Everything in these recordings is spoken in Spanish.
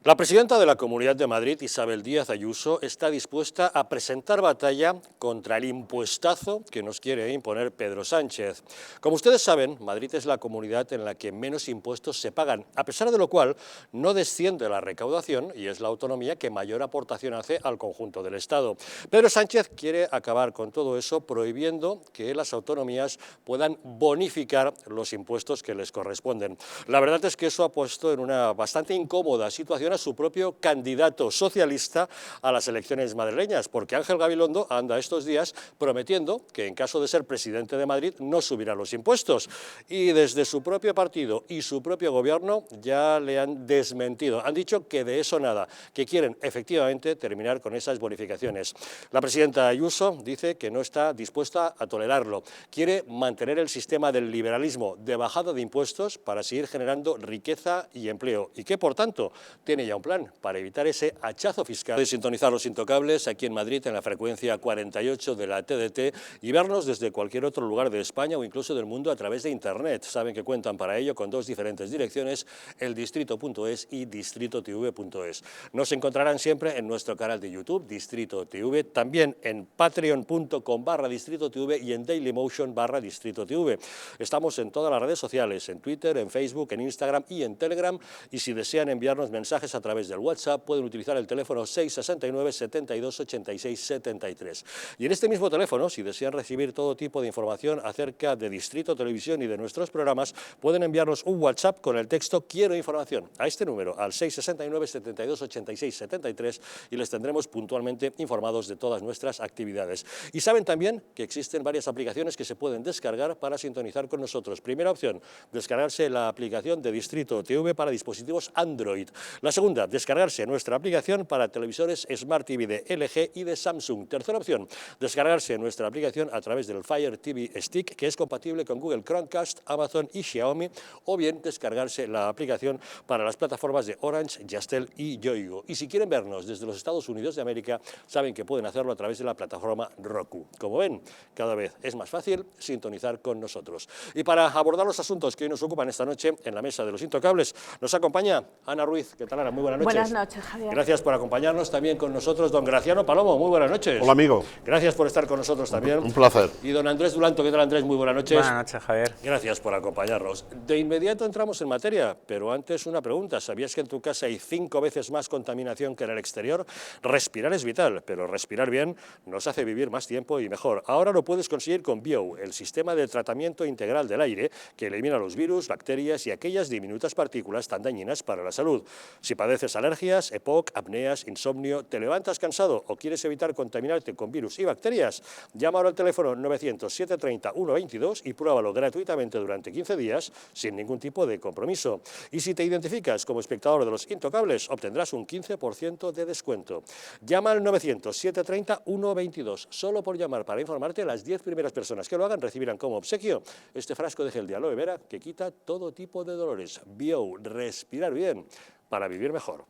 La presidenta de la Comunidad de Madrid, Isabel Díaz Ayuso, está dispuesta a presentar batalla contra el impuestazo que nos quiere imponer Pedro Sánchez. Como ustedes saben, Madrid es la comunidad en la que menos impuestos se pagan, a pesar de lo cual no desciende la recaudación y es la autonomía que mayor aportación hace al conjunto del Estado. Pedro Sánchez quiere acabar con todo eso prohibiendo que las autonomías puedan bonificar los impuestos que les corresponden. La verdad es que eso ha puesto en una bastante incómoda situación a su propio candidato socialista a las elecciones madrileñas, porque Ángel Gabilondo anda estos días prometiendo que en caso de ser presidente de Madrid no subirá los impuestos. Y desde su propio partido y su propio gobierno ya le han desmentido. Han dicho que de eso nada, que quieren efectivamente terminar con esas bonificaciones. La presidenta Ayuso dice que no está dispuesta a tolerarlo. Quiere mantener el sistema del liberalismo de bajada de impuestos para seguir generando riqueza y empleo y que, por tanto, tiene ya un plan para evitar ese hachazo fiscal. De sintonizar los intocables aquí en Madrid en la frecuencia 48 de la TDT y vernos desde cualquier otro lugar de España o incluso del mundo a través de Internet. Saben que cuentan para ello con dos diferentes direcciones, eldistrito.es y distritotv.es. Nos encontrarán siempre en nuestro canal de YouTube, Distrito TV, también en patreon.com/distritotv y en dailymotion/distritotv. Estamos en todas las redes sociales, en Twitter, en Facebook, en Instagram y en Telegram, y si desean enviarnos mensajes a través del WhatsApp pueden utilizar el teléfono 669 72 86 73. Y en este mismo teléfono, si desean recibir todo tipo de información acerca de Distrito Televisión y de nuestros programas, pueden enviarnos un WhatsApp con el texto "Quiero información" a este número, al 669 72 86 73, y les tendremos puntualmente informados de todas nuestras actividades. Y saben también que existen varias aplicaciones que se pueden descargar para sintonizar con nosotros. Primera opción, descargarse la aplicación de Distrito TV para dispositivos Android. La segunda, descargarse nuestra aplicación para televisores Smart TV de LG y de Samsung. Tercera opción, descargarse nuestra aplicación a través del Fire TV Stick, que es compatible con Google Chromecast, Amazon y Xiaomi, o bien descargarse la aplicación para las plataformas de Orange, Yastel y Yoigo. Y si quieren vernos desde los Estados Unidos de América, saben que pueden hacerlo a través de la plataforma Roku. Como ven, cada vez es más fácil sintonizar con nosotros. Y para abordar los asuntos que hoy nos ocupan esta noche en la mesa de los intocables, nos acompaña Ana Ruiz. ¿Qué tal, Ana? Muy buenas noches. Buenas noches, Javier. Gracias por acompañarnos. También con nosotros don Graciano Palomo. Muy buenas noches. Hola, amigo. Gracias por estar con nosotros también. Un placer. Y don Andrés Dulanto. ¿Qué tal, Andrés? Muy buenas noches. Buenas noches, Javier. Gracias por acompañarnos. De inmediato entramos en materia, pero antes una pregunta. ¿Sabías que en tu casa hay 5 veces más contaminación que en el exterior? Respirar es vital, pero respirar bien nos hace vivir más tiempo y mejor. Ahora lo puedes conseguir con Bio, el sistema de tratamiento integral del aire que elimina los virus, bacterias y aquellas diminutas partículas tan dañinas para la salud. Si padeces alergias, EPOC, apneas, insomnio, te levantas cansado o quieres evitar contaminarte con virus y bacterias, llama ahora al teléfono 900-730-122 y pruébalo gratuitamente durante 15 días sin ningún tipo de compromiso. Y si te identificas como espectador de los intocables, obtendrás un 15% de descuento. Llama al 900-730-122. Solo por llamar para informarte, las 10 primeras personas que lo hagan recibirán como obsequio este frasco de gel de aloe vera que quita todo tipo de dolores. Bio, respirar bien para vivir mejor.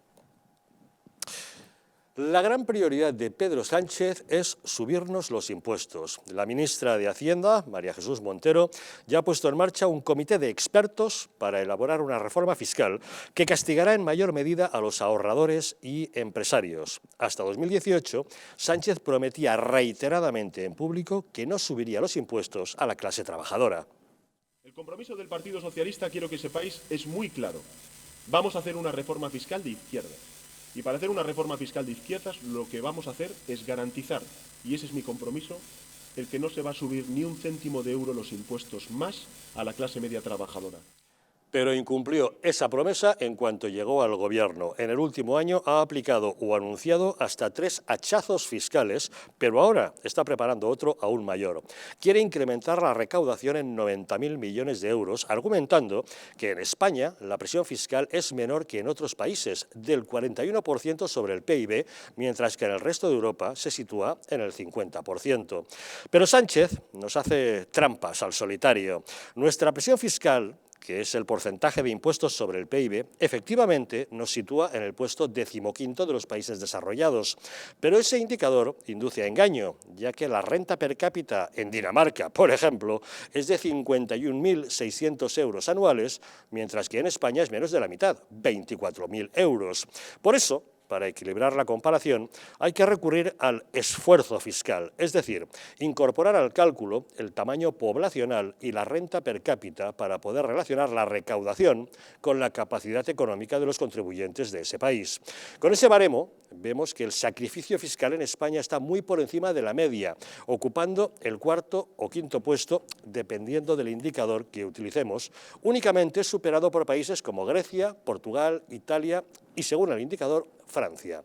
La gran prioridad de Pedro Sánchez es subirnos los impuestos. La ministra de Hacienda, María Jesús Montero, ya ha puesto en marcha un comité de expertos para elaborar una reforma fiscal que castigará en mayor medida a los ahorradores y empresarios. Hasta 2018, Sánchez prometía reiteradamente en público que no subiría los impuestos a la clase trabajadora. El compromiso del Partido Socialista, quiero que sepáis, es muy claro. Vamos a hacer una reforma fiscal de izquierdas. Y para hacer una reforma fiscal de izquierdas, lo que vamos a hacer es garantizar, y ese es mi compromiso, el que no se va a subir ni un céntimo de euro los impuestos más a la clase media trabajadora. Pero incumplió esa promesa en cuanto llegó al gobierno. En el último año ha aplicado o anunciado hasta 3 hachazos fiscales, pero ahora está preparando otro aún mayor. Quiere incrementar la recaudación en 90.000 millones de euros, argumentando que en España la presión fiscal es menor que en otros países, del 41% sobre el PIB, mientras que en el resto de Europa se sitúa en el 50%. Pero Sánchez nos hace trampas al solitario. Nuestra presión fiscal, que es el porcentaje de impuestos sobre el PIB, efectivamente nos sitúa en el puesto 15º de los países desarrollados. Pero ese indicador induce a engaño, ya que la renta per cápita en Dinamarca, por ejemplo, es de 51.600 euros anuales, mientras que en España es menos de la mitad, 24.000 euros. Por eso, para equilibrar la comparación, hay que recurrir al esfuerzo fiscal, es decir, incorporar al cálculo el tamaño poblacional y la renta per cápita para poder relacionar la recaudación con la capacidad económica de los contribuyentes de ese país. Con ese baremo, vemos que el sacrificio fiscal en España está muy por encima de la media, ocupando el cuarto o quinto puesto, dependiendo del indicador que utilicemos, únicamente superado por países como Grecia, Portugal, Italia y, según el indicador, Francia.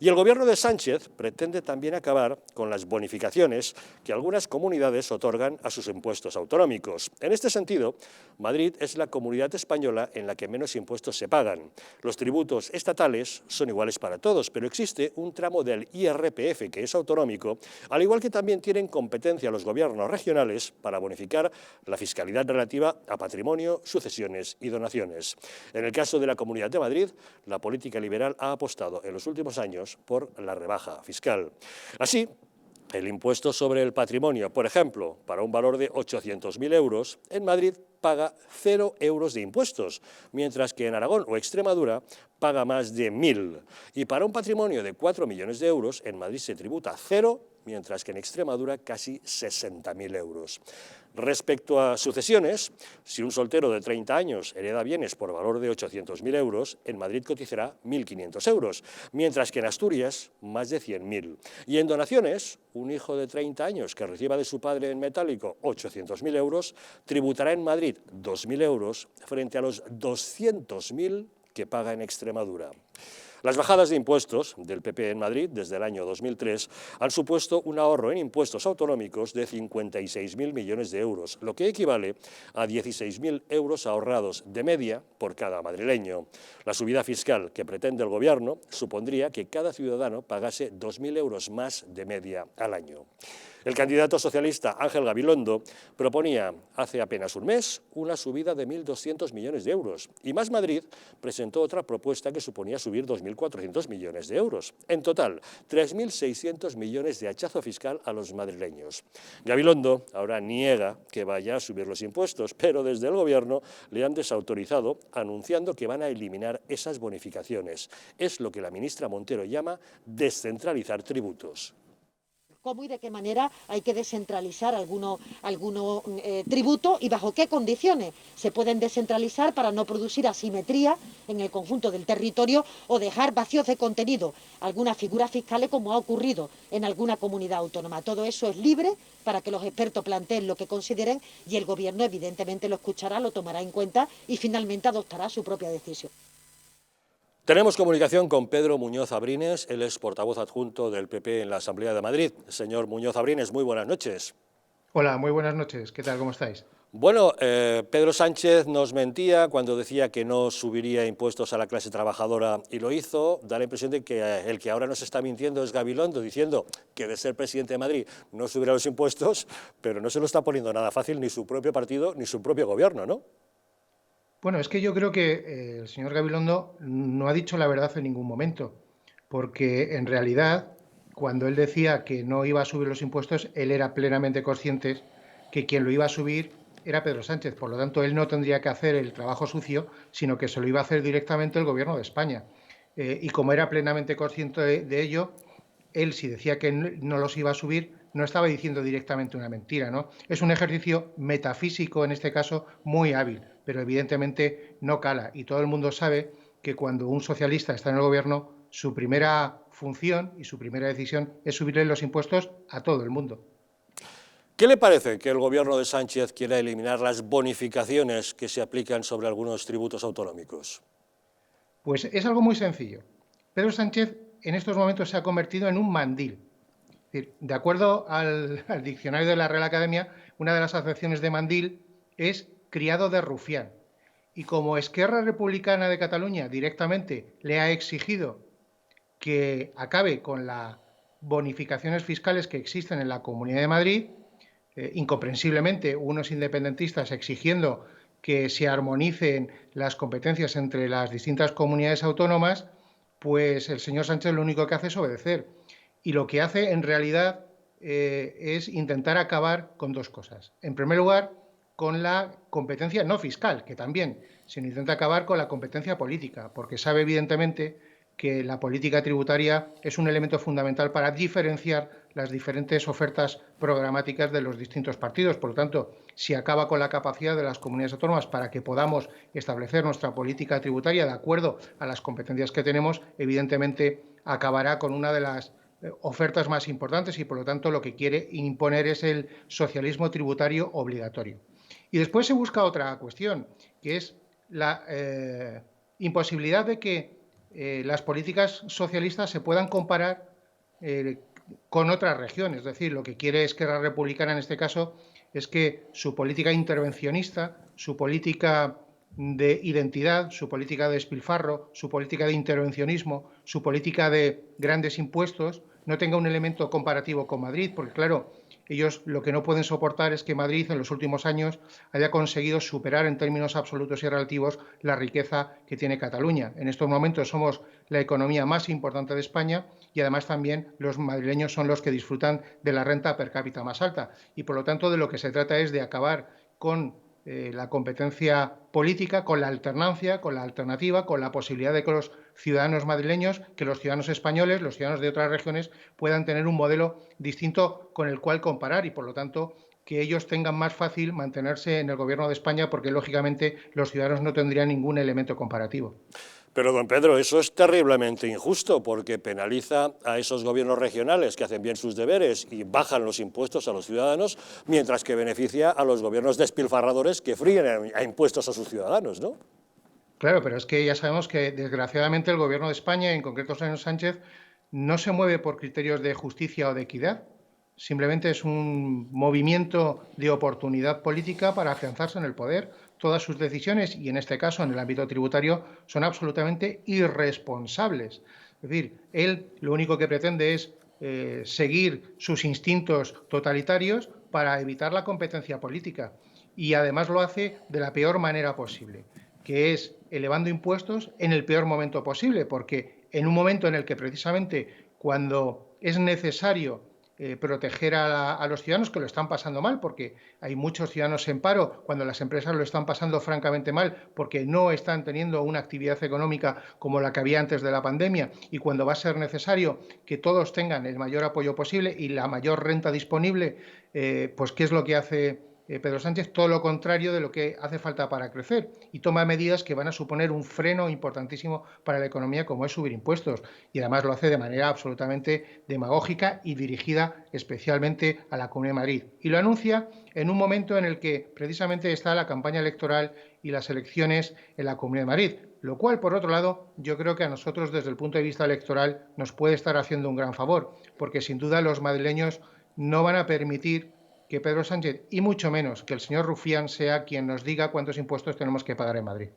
Y el gobierno de Sánchez pretende también acabar con las bonificaciones que algunas comunidades otorgan a sus impuestos autonómicos. En este sentido, Madrid es la comunidad española en la que menos impuestos se pagan. Los tributos estatales son iguales para todos, pero existe un tramo del IRPF que es autonómico, al igual que también tienen competencia los gobiernos regionales para bonificar la fiscalidad relativa a patrimonio, sucesiones y donaciones. En el caso de la Comunidad de Madrid, la política liberal ha apostado en los últimos años por la rebaja fiscal. Así, el impuesto sobre el patrimonio, por ejemplo, para un valor de 800.000 euros, en Madrid paga 0 euros de impuestos, mientras que en Aragón o Extremadura paga más de 1.000. Y para un patrimonio de 4 millones de euros, en Madrid se tributa 0, mientras que en Extremadura casi 60.000 euros. Respecto a sucesiones, si un soltero de 30 años hereda bienes por valor de 800.000 euros, en Madrid cotizará 1.500 euros, mientras que en Asturias más de 100.000. Y en donaciones, un hijo de 30 años que reciba de su padre en metálico 800.000 euros, tributará en Madrid 2.000 euros frente a los 200.000 que paga en Extremadura. Las bajadas de impuestos del PP en Madrid desde el año 2003 han supuesto un ahorro en impuestos autonómicos de 56.000 millones de euros, lo que equivale a 16.000 euros ahorrados de media por cada madrileño. La subida fiscal que pretende el Gobierno supondría que cada ciudadano pagase 2.000 euros más de media al año. El candidato socialista Ángel Gabilondo proponía hace apenas un mes una subida de 1.200 millones de euros y Más Madrid presentó otra propuesta que suponía subir 2.400 millones de euros. En total, 3.600 millones de hachazo fiscal a los madrileños. Gabilondo ahora niega que vaya a subir los impuestos, pero desde el Gobierno le han desautorizado anunciando que van a eliminar esas bonificaciones. Es lo que la ministra Montero llama descentralizar tributos. Cómo y de qué manera hay que descentralizar algunos tributos y bajo qué condiciones se pueden descentralizar para no producir asimetría en el conjunto del territorio o dejar vacíos de contenido algunas figuras fiscales como ha ocurrido en alguna comunidad autónoma. Todo eso es libre para que los expertos planteen lo que consideren y el Gobierno evidentemente lo escuchará, lo tomará en cuenta y finalmente adoptará su propia decisión. Tenemos comunicación con Pedro Muñoz Abrines, él es portavoz adjunto del PP en la Asamblea de Madrid. Señor Muñoz Abrines, muy buenas noches. Hola, muy buenas noches. ¿Qué tal? ¿Cómo estáis? Bueno, Pedro Sánchez nos mentía cuando decía que no subiría impuestos a la clase trabajadora y lo hizo. Da la impresión de que el que ahora nos está mintiendo es Gabilondo, diciendo que de ser presidente de Madrid no subirá los impuestos, pero no se lo está poniendo nada fácil ni su propio partido ni su propio gobierno, ¿no? Bueno, es que yo creo que el señor Gabilondo no ha dicho la verdad en ningún momento, porque en realidad, cuando él decía que no iba a subir los impuestos, él era plenamente consciente que quien lo iba a subir era Pedro Sánchez. Por lo tanto, él no tendría que hacer el trabajo sucio, sino que se lo iba a hacer directamente el Gobierno de España. Y como era plenamente consciente de ello, él, si decía que no los iba a subir, no estaba diciendo directamente una mentira, ¿no? Es un ejercicio metafísico, en este caso, muy hábil, pero evidentemente no cala. Y todo el mundo sabe que cuando un socialista está en el Gobierno, su primera función y su primera decisión es subirle los impuestos a todo el mundo. ¿Qué le parece que el Gobierno de Sánchez quiera eliminar las bonificaciones que se aplican sobre algunos tributos autonómicos? Pues es algo muy sencillo. Pedro Sánchez en estos momentos se ha convertido en un mandil. Es decir, de acuerdo al diccionario de la Real Academia, una de las acepciones de mandil es criado de rufián. Y como Esquerra Republicana de Cataluña directamente le ha exigido que acabe con las bonificaciones fiscales que existen en la Comunidad de Madrid, incomprensiblemente unos independentistas exigiendo que se armonicen las competencias entre las distintas comunidades autónomas, pues el señor Sánchez lo único que hace es obedecer. Y lo que hace en realidad es intentar acabar con dos cosas. En primer lugar, con la competencia no fiscal, que también, sino intenta acabar con la competencia política, porque sabe evidentemente que la política tributaria es un elemento fundamental para diferenciar las diferentes ofertas programáticas de los distintos partidos. Por lo tanto, si acaba con la capacidad de las comunidades autónomas para que podamos establecer nuestra política tributaria de acuerdo a las competencias que tenemos, evidentemente acabará con una de las ofertas más importantes y, por lo tanto, lo que quiere imponer es el socialismo tributario obligatorio. Y después se busca otra cuestión, que es la imposibilidad de que las políticas socialistas se puedan comparar con otras regiones. Es decir, lo que quiere Esquerra Republicana en este caso es que su política intervencionista, su política de identidad, su política de despilfarro, su política de intervencionismo, su política de grandes impuestos, no tenga un elemento comparativo con Madrid, porque claro, ellos lo que no pueden soportar es que Madrid en los últimos años haya conseguido superar en términos absolutos y relativos la riqueza que tiene Cataluña. En estos momentos somos la economía más importante de España y además también los madrileños son los que disfrutan de la renta per cápita más alta. Y por lo tanto de lo que se trata es de acabar con la competencia política, con la alternancia, con la alternativa, con la posibilidad de que los ciudadanos madrileños, que los ciudadanos españoles, los ciudadanos de otras regiones puedan tener un modelo distinto con el cual comparar y, por lo tanto, que ellos tengan más fácil mantenerse en el gobierno de España porque, lógicamente, los ciudadanos no tendrían ningún elemento comparativo. Pero, don Pedro, eso es terriblemente injusto porque penaliza a esos gobiernos regionales que hacen bien sus deberes y bajan los impuestos a los ciudadanos, mientras que beneficia a los gobiernos despilfarradores que fríen a impuestos a sus ciudadanos, ¿no? Claro, pero es que ya sabemos que, desgraciadamente, el gobierno de España, en concreto el señor Sánchez, no se mueve por criterios de justicia o de equidad. Simplemente es un movimiento de oportunidad política para afianzarse en el poder. Todas sus decisiones, y en este caso en el ámbito tributario, son absolutamente irresponsables. Es decir, él lo único que pretende es seguir sus instintos totalitarios para evitar la competencia política. Y además lo hace de la peor manera posible, que es elevando impuestos en el peor momento posible, porque en un momento en el que precisamente cuando es necesario proteger a los ciudadanos que lo están pasando mal, porque hay muchos ciudadanos en paro, cuando las empresas lo están pasando francamente mal, porque no están teniendo una actividad económica como la que había antes de la pandemia, y cuando va a ser necesario que todos tengan el mayor apoyo posible y la mayor renta disponible, pues ¿qué es lo que hace Pedro Sánchez? Todo lo contrario de lo que hace falta para crecer, y toma medidas que van a suponer un freno importantísimo para la economía, como es subir impuestos, y además lo hace de manera absolutamente demagógica y dirigida especialmente a la Comunidad de Madrid. Y lo anuncia en un momento en el que precisamente está la campaña electoral y las elecciones en la Comunidad de Madrid, lo cual, por otro lado, yo creo que a nosotros desde el punto de vista electoral nos puede estar haciendo un gran favor, porque sin duda los madrileños no van a permitir que Pedro Sánchez, y mucho menos que el señor Rufián, sea quien nos diga cuántos impuestos tenemos que pagar en Madrid.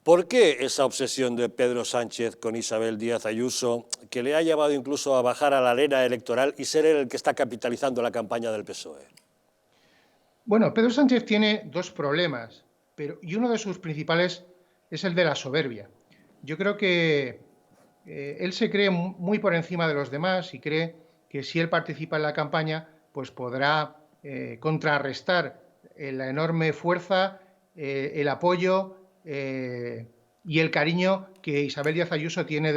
¿Por qué esa obsesión de Pedro Sánchez con Isabel Díaz Ayuso, que le ha llevado incluso a bajar a la arena electoral y ser él el que está capitalizando la campaña del PSOE? Bueno, Pedro Sánchez tiene dos problemas, y uno de sus principales es el de la soberbia. Yo creo que él se cree muy por encima de los demás y cree que si él participa en la campaña, pues podrá contrarrestar la enorme fuerza, el apoyo y el cariño que Isabel Díaz Ayuso tiene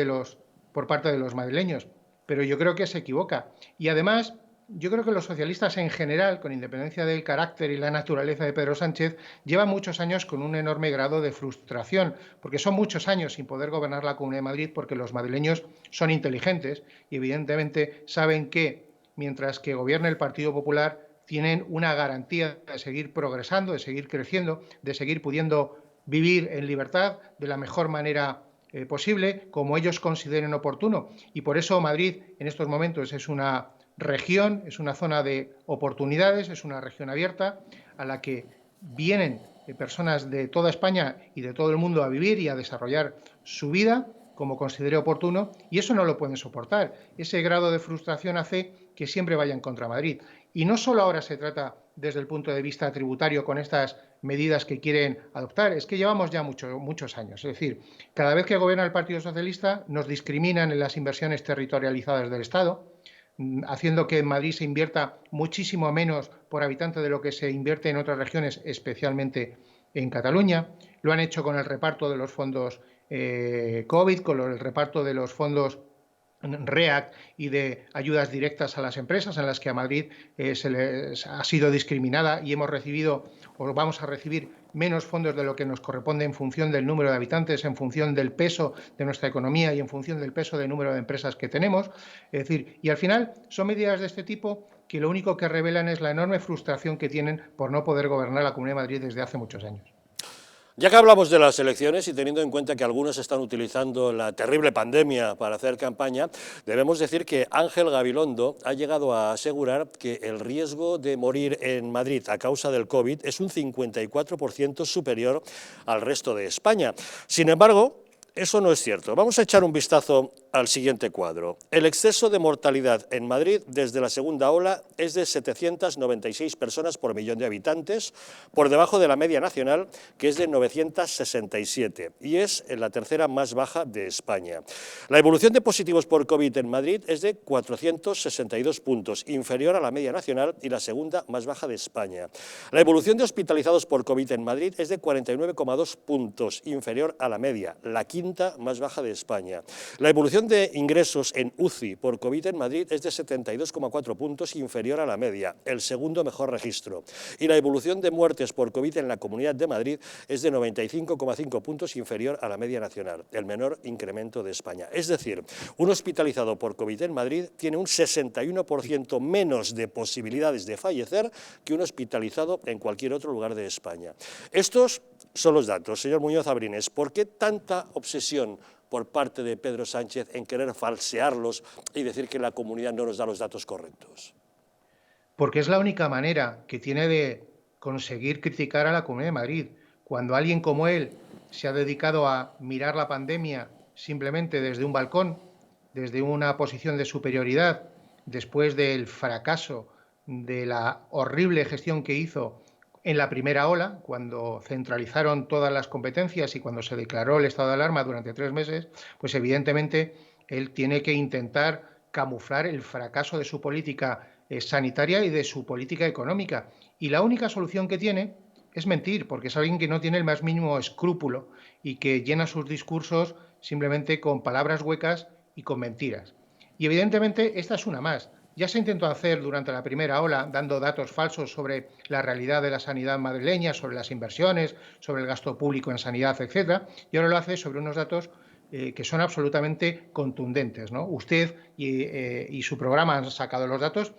por parte de los madrileños. Pero yo creo que se equivoca. Y además, yo creo que los socialistas en general, con independencia del carácter y la naturaleza de Pedro Sánchez, llevan muchos años con un enorme grado de frustración, porque son muchos años sin poder gobernar la Comunidad de Madrid, porque los madrileños son inteligentes y evidentemente saben que mientras que gobierne el Partido Popular tienen una garantía de seguir progresando, de seguir creciendo, de seguir pudiendo vivir en libertad de la mejor manera posible, como ellos consideren oportuno. Y por eso Madrid en estos momentos es una región, es una zona de oportunidades, es una región abierta a la que vienen personas de toda España y de todo el mundo a vivir y a desarrollar su vida como considere oportuno, y eso no lo pueden soportar. Ese grado de frustración hace que siempre vayan contra Madrid. Y no solo ahora se trata desde el punto de vista tributario con estas medidas que quieren adoptar. Es que llevamos ya muchos años. Es decir, cada vez que gobierna el Partido Socialista nos discriminan en las inversiones territorializadas del Estado, haciendo que en Madrid se invierta muchísimo menos por habitante de lo que se invierte en otras regiones, especialmente en Cataluña. Lo han hecho con el reparto de los fondos COVID, con el reparto de los fondos REACT y de ayudas directas a las empresas, en las que a Madrid se les ha sido discriminada y hemos recibido o vamos a recibir menos fondos de lo que nos corresponde en función del número de habitantes, en función del peso de nuestra economía y en función del peso del número de empresas que tenemos. Es decir, y al final son medidas de este tipo que lo único que revelan es la enorme frustración que tienen por no poder gobernar la Comunidad de Madrid desde hace muchos años. Ya que hablamos de las elecciones y teniendo en cuenta que algunos están utilizando la terrible pandemia para hacer campaña, debemos decir que Ángel Gabilondo ha llegado a asegurar que el riesgo de morir en Madrid a causa del COVID es un 54% superior al resto de España. Sin embargo, eso no es cierto. Vamos a echar un vistazo al siguiente cuadro. El exceso de mortalidad en Madrid desde la segunda ola es de 796 personas por millón de habitantes, por debajo de la media nacional, que es de 967, y es la tercera más baja de España. La evolución de positivos por COVID en Madrid es de 462 puntos, inferior a la media nacional y la segunda más baja de España. La evolución de hospitalizados por COVID en Madrid es de 49,2 puntos, inferior a la media, la quinta más baja de España. La evolución de ingresos en UCI por COVID en Madrid es de 72,4 puntos, inferior a la media, el segundo mejor registro. Y la evolución de muertes por COVID en la Comunidad de Madrid es de 95,5 puntos, inferior a la media nacional, el menor incremento de España. Es decir, un hospitalizado por COVID en Madrid tiene un 61% menos de posibilidades de fallecer que un hospitalizado en cualquier otro lugar de España. Estos son los datos. Señor Muñoz Abrines, ¿por qué tanta obsesión por parte de Pedro Sánchez en querer falsearlos y decir que la comunidad no nos da los datos correctos? Porque es la única manera que tiene de conseguir criticar a la Comunidad de Madrid. Cuando alguien como él se ha dedicado a mirar la pandemia simplemente desde un balcón, desde una posición de superioridad, después del fracaso de la horrible gestión que hizo en la primera ola, cuando centralizaron todas las competencias y cuando se declaró el estado de alarma durante 3 meses, pues evidentemente él tiene que intentar camuflar el fracaso de su política sanitaria y de su política económica. Y la única solución que tiene es mentir, porque es alguien que no tiene el más mínimo escrúpulo y que llena sus discursos simplemente con palabras huecas y con mentiras. Y evidentemente esta es una más. Ya se intentó hacer durante la primera ola, dando datos falsos sobre la realidad de la sanidad madrileña, sobre las inversiones, sobre el gasto público en sanidad, etcétera, y ahora lo hace sobre unos datos que son absolutamente contundentes, ¿no? Usted y su programa han sacado los datos,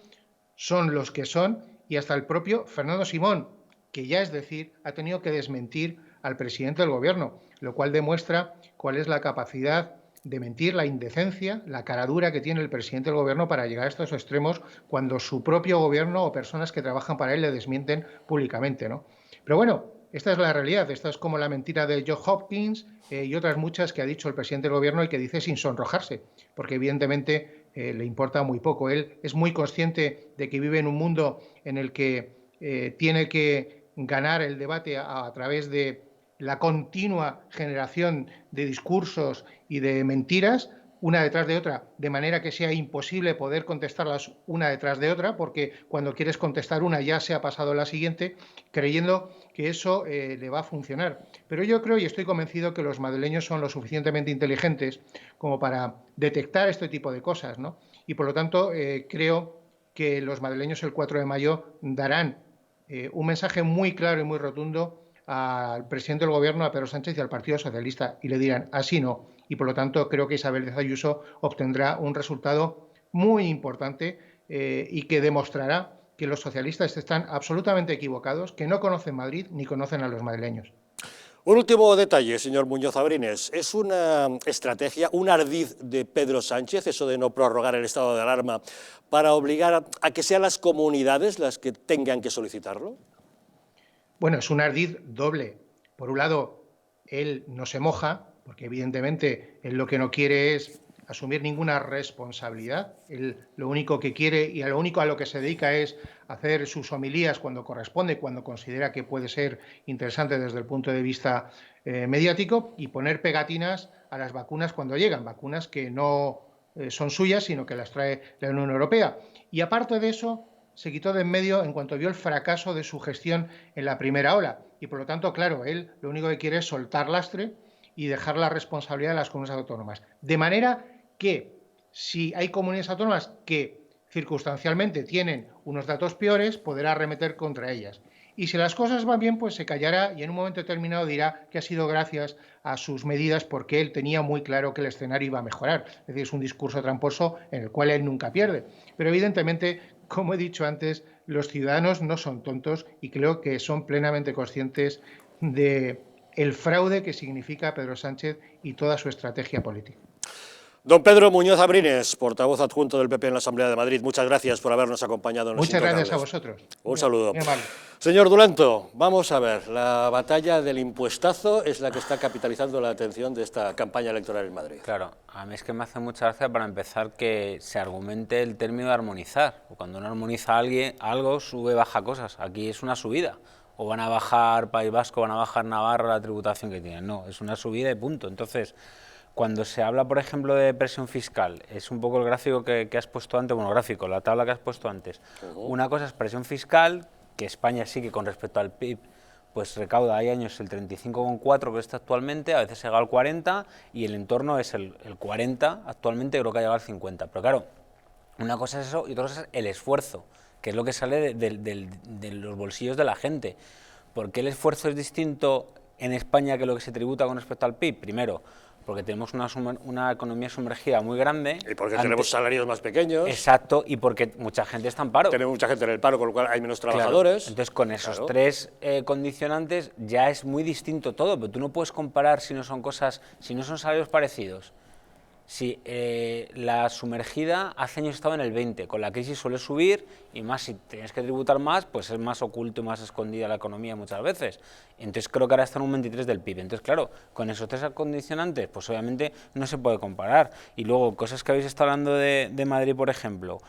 son los que son, y hasta el propio Fernando Simón, que ya es decir, ha tenido que desmentir al presidente del gobierno, lo cual demuestra cuál es la capacidad de mentir, la indecencia, la caradura que tiene el presidente del gobierno para llegar a estos extremos cuando su propio gobierno o personas que trabajan para él le desmienten públicamente, ¿no? Pero bueno, esta es la realidad, esta es como la mentira de John Hopkins y otras muchas que ha dicho el presidente del gobierno y que dice sin sonrojarse, porque evidentemente le importa muy poco. Él es muy consciente de que vive en un mundo en el que tiene que ganar el debate a través de la continua generación de discursos y de mentiras, una detrás de otra, de manera que sea imposible poder contestarlas una detrás de otra, porque cuando quieres contestar una ya se ha pasado la siguiente, creyendo que eso le va a funcionar. Pero yo creo y estoy convencido que los madrileños son lo suficientemente inteligentes como para detectar este tipo de cosas, ¿no? Y por lo tanto creo que los madrileños el 4 de mayo darán un mensaje muy claro y muy rotundo al presidente del gobierno, a Pedro Sánchez y al Partido Socialista, y le dirán así no. Y por lo tanto creo que Isabel Díaz Ayuso obtendrá un resultado muy importante y que demostrará que los socialistas están absolutamente equivocados, que no conocen Madrid ni conocen a los madrileños. Un último detalle, señor Muñoz Abrines. ¿Es una estrategia, un ardid de Pedro Sánchez, eso de no prorrogar el estado de alarma, para obligar a que sean las comunidades las que tengan que solicitarlo? Bueno, es un ardid doble. Por un lado, él no se moja, porque evidentemente él lo que no quiere es asumir ninguna responsabilidad. Él lo único que quiere y a lo único a lo que se dedica es hacer sus homilías cuando corresponde, cuando considera que puede ser interesante desde el punto de vista mediático, y poner pegatinas a las vacunas cuando llegan, vacunas que no son suyas, sino que las trae la Unión Europea. Y aparte de eso, se quitó de en medio en cuanto vio el fracaso de su gestión en la primera ola. Y por lo tanto, claro, él lo único que quiere es soltar lastre y dejar la responsabilidad de las comunidades autónomas. De manera que si hay comunidades autónomas que circunstancialmente tienen unos datos peores, podrá arremeter contra ellas. Y si las cosas van bien, pues se callará y en un momento determinado dirá que ha sido gracias a sus medidas, porque él tenía muy claro que el escenario iba a mejorar. Es decir, es un discurso tramposo en el cual él nunca pierde. Pero evidentemente, como he dicho antes, los ciudadanos no son tontos y creo que son plenamente conscientes de el fraude que significa Pedro Sánchez y toda su estrategia política. Don Pedro Muñoz Abrines, portavoz adjunto del PP en la Asamblea de Madrid, muchas gracias por habernos acompañado en Los Muchas Intocables. gracias a vosotros. Un saludo. Muy amable. Señor Duranto, vamos a ver, la batalla del impuestazo es la que está capitalizando la atención de esta campaña electoral en Madrid. Claro, a mí es que me hace mucha gracia, para empezar, que se argumente el término de armonizar. Cuando uno armoniza algo, sube, baja cosas. Aquí es una subida. O van a bajar País Vasco, van a bajar Navarra la tributación que tienen. No, es una subida y punto. Entonces, cuando se habla, por ejemplo, de presión fiscal, es un poco el gráfico que has puesto antes, bueno, gráfico, la tabla que has puesto antes. Una cosa es presión fiscal, que España sí que con respecto al PIB, pues recauda, hay años el 35,4 que está actualmente, a veces llega al 40, y el entorno es el 40, actualmente creo que ha llegado al 50. Pero claro, una cosa es eso y otra cosa es el esfuerzo, que es lo que sale de los bolsillos de la gente. ¿Por qué el esfuerzo es distinto en España que lo que se tributa con respecto al PIB? Primero, porque tenemos una economía sumergida muy grande. Y porque tenemos salarios más pequeños. Exacto, y porque mucha gente está en paro. Tenemos mucha gente en el paro, con lo cual hay menos trabajadores. Claro. Entonces, con esos tres condicionantes ya es muy distinto todo, pero tú no puedes comparar si no son salarios parecidos. Si la sumergida hace años estaba en el 20, con la crisis suele subir, y más si tienes que tributar más, pues es más oculto y más escondida la economía muchas veces. Entonces creo que ahora está en un 23 del PIB. Entonces claro, con esos tres condicionantes, pues obviamente no se puede comparar. Y luego, cosas que habéis estado hablando de Madrid, por ejemplo,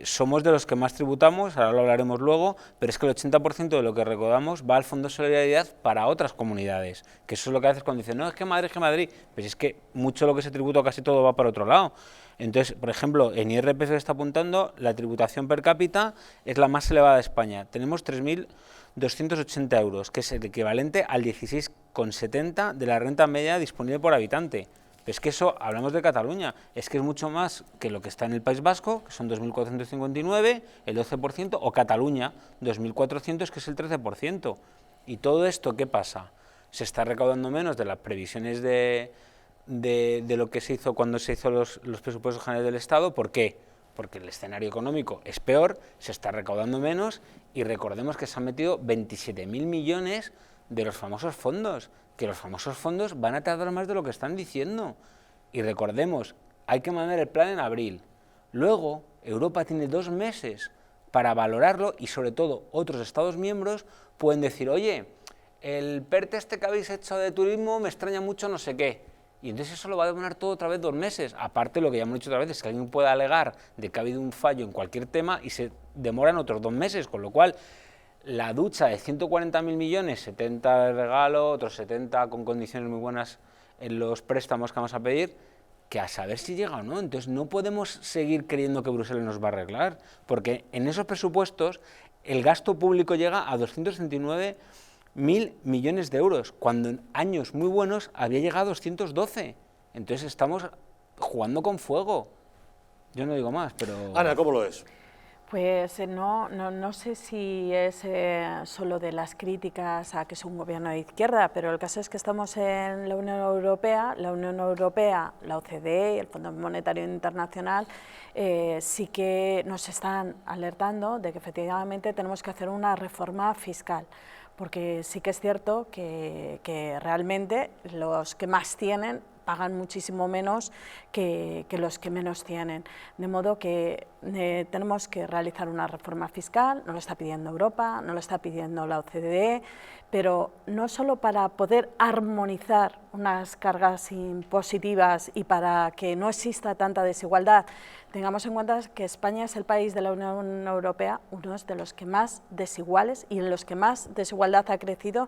somos de los que más tributamos, ahora lo hablaremos luego, pero es que el 80% de lo que recaudamos va al Fondo de Solidaridad para otras comunidades, que eso es lo que a veces cuando dicen, no, es que Madrid, pues es que mucho de lo que se tributa, casi todo va para otro lado. Entonces, por ejemplo, en IRPF está apuntando, la tributación per cápita es la más elevada de España, tenemos 3.280 euros, que es el equivalente al 16,70 de la renta media disponible por habitante. Pero es que eso, hablamos de Cataluña, es que es mucho más que lo que está en el País Vasco, que son 2.459, el 12%, o Cataluña, 2.400, que es el 13%. ¿Y todo esto qué pasa? Se está recaudando menos de las previsiones de lo que se hizo cuando se hizo los presupuestos generales del Estado. ¿Por qué? Porque el escenario económico es peor, se está recaudando menos, y recordemos que se han metido 27.000 millones de los famosos fondos, que los famosos fondos van a tardar más de lo que están diciendo. Y recordemos, hay que mandar el plan en abril. Luego, Europa tiene 2 meses para valorarlo, y sobre todo otros Estados miembros pueden decir, oye, el PERTE este que habéis hecho de turismo me extraña mucho no sé qué. Y entonces eso lo va a demorar todo otra vez 2 meses. Aparte, lo que ya hemos dicho otra vez es que alguien puede alegar de que ha habido un fallo en cualquier tema y se demoran otros 2 meses, con lo cual la ducha de 140.000 millones, 70 de regalo, otros 70 con condiciones muy buenas en los préstamos que vamos a pedir, que a saber si llega o no. Entonces no podemos seguir creyendo que Bruselas nos va a arreglar, porque en esos presupuestos el gasto público llega a 239.000 millones de euros, cuando en años muy buenos había llegado a 212. Entonces estamos jugando con fuego. Yo no digo más, pero... Ana, ¿cómo lo es? Pues no sé si es solo de las críticas a que es un gobierno de izquierda, pero el caso es que estamos en la Unión Europea, la OCDE y el Fondo Monetario Internacional sí que nos están alertando de que efectivamente tenemos que hacer una reforma fiscal, porque sí que es cierto que realmente los que más tienen pagan muchísimo menos que los que menos tienen. De modo que tenemos que realizar una reforma fiscal, no lo está pidiendo Europa, no lo está pidiendo la OCDE, pero no solo para poder armonizar unas cargas impositivas y para que no exista tanta desigualdad, tengamos en cuenta que España es el país de la Unión Europea, uno de los que más desiguales y en los que más desigualdad ha crecido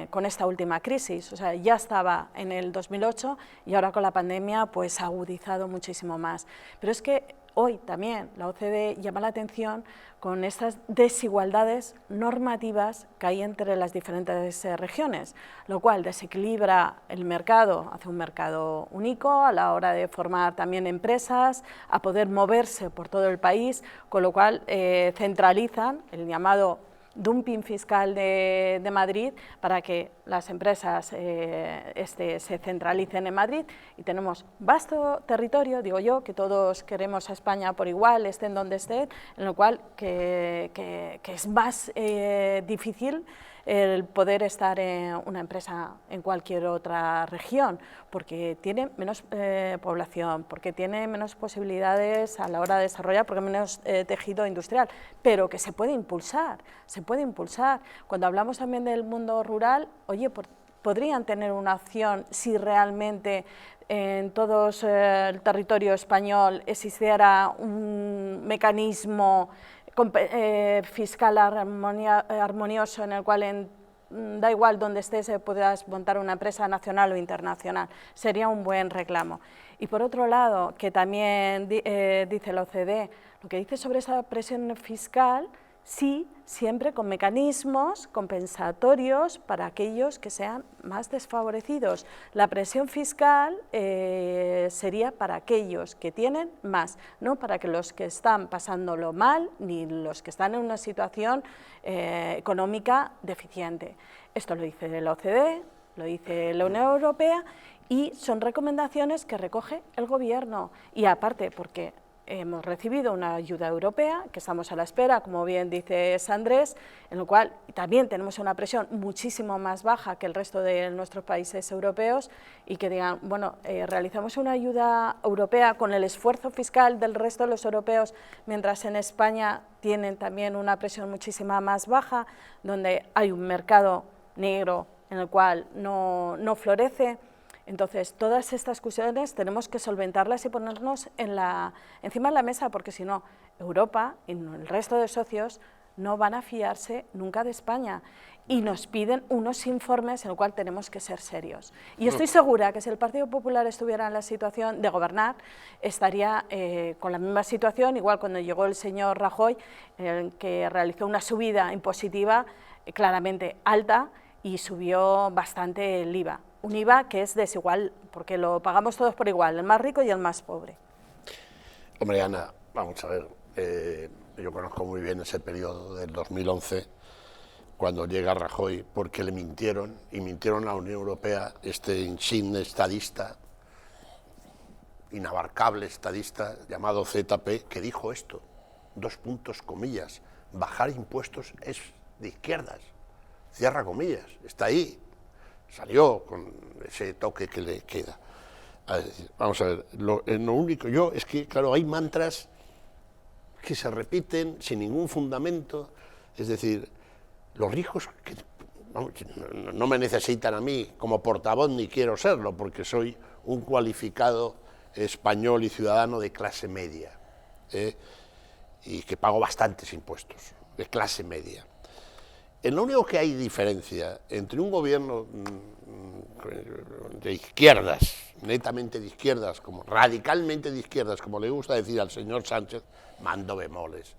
con esta última crisis. O sea, ya estaba en el 2008 y ahora con la pandemia pues ha agudizado muchísimo más. Pero es que hoy también la OCDE llama la atención con estas desigualdades normativas que hay entre las diferentes regiones, lo cual desequilibra el mercado, hace un mercado único a la hora de formar también empresas, a poder moverse por todo el país, con lo cual centralizan el llamado dumping fiscal de Madrid para que las empresas se centralicen en Madrid y tenemos vasto territorio, digo yo, que todos queremos a España por igual, estén donde estén, en lo cual que es más difícil el poder estar en una empresa en cualquier otra región, porque tiene menos población, porque tiene menos posibilidades a la hora de desarrollar, porque menos tejido industrial, pero que se puede impulsar, se puede impulsar. Cuando hablamos también del mundo rural, oye, podrían tener una opción si realmente en todo el territorio español existiera un mecanismo fiscal armonioso en el cual da igual donde estés puedas montar una empresa nacional o internacional, sería un buen reclamo. Y por otro lado, que también dice la OCDE, lo que dice sobre esa presión fiscal, sí, siempre con mecanismos compensatorios para aquellos que sean más desfavorecidos. La presión fiscal sería para aquellos que tienen más, no para que los que están pasándolo mal, ni los que están en una situación económica deficiente. Esto lo dice la OCDE, lo dice la Unión Europea y son recomendaciones que recoge el Gobierno. Y aparte, porque hemos recibido una ayuda europea, que estamos a la espera, como bien dice Sandrés, en lo cual también tenemos una presión muchísimo más baja que el resto de nuestros países europeos y que digan, bueno, realizamos una ayuda europea con el esfuerzo fiscal del resto de los europeos, mientras en España tienen también una presión muchísima más baja, donde hay un mercado negro en el cual no florece. Entonces, todas estas cuestiones tenemos que solventarlas y ponernos encima de la mesa, porque si no, Europa y el resto de socios no van a fiarse nunca de España y nos piden unos informes en los cuales tenemos que ser serios. Y estoy segura que si el Partido Popular estuviera en la situación de gobernar, estaría con la misma situación, igual cuando llegó el señor Rajoy, que realizó una subida impositiva claramente alta y subió bastante el IVA. Un IVA que es desigual, porque lo pagamos todos por igual, el más rico y el más pobre. Hombre, Ana, vamos a ver, yo conozco muy bien ese periodo del 2011, cuando llega Rajoy, porque le mintieron, y mintieron a la Unión Europea, este insigne estadista, inabarcable estadista, llamado ZP, que dijo esto, 2 puntos, comillas, bajar impuestos es de izquierdas, cierra comillas, está ahí. Salió con ese toque que le queda. Vamos a ver, lo único es que, claro, hay mantras que se repiten sin ningún fundamento, es decir, los ricos que, vamos, no me necesitan a mí como portavoz ni quiero serlo, porque soy un cualificado español y ciudadano de clase media, y que pago bastantes impuestos, de clase media. En lo único que hay diferencia entre un gobierno de izquierdas, netamente de izquierdas, como radicalmente de izquierdas, como le gusta decir al señor Sánchez, mando bemoles,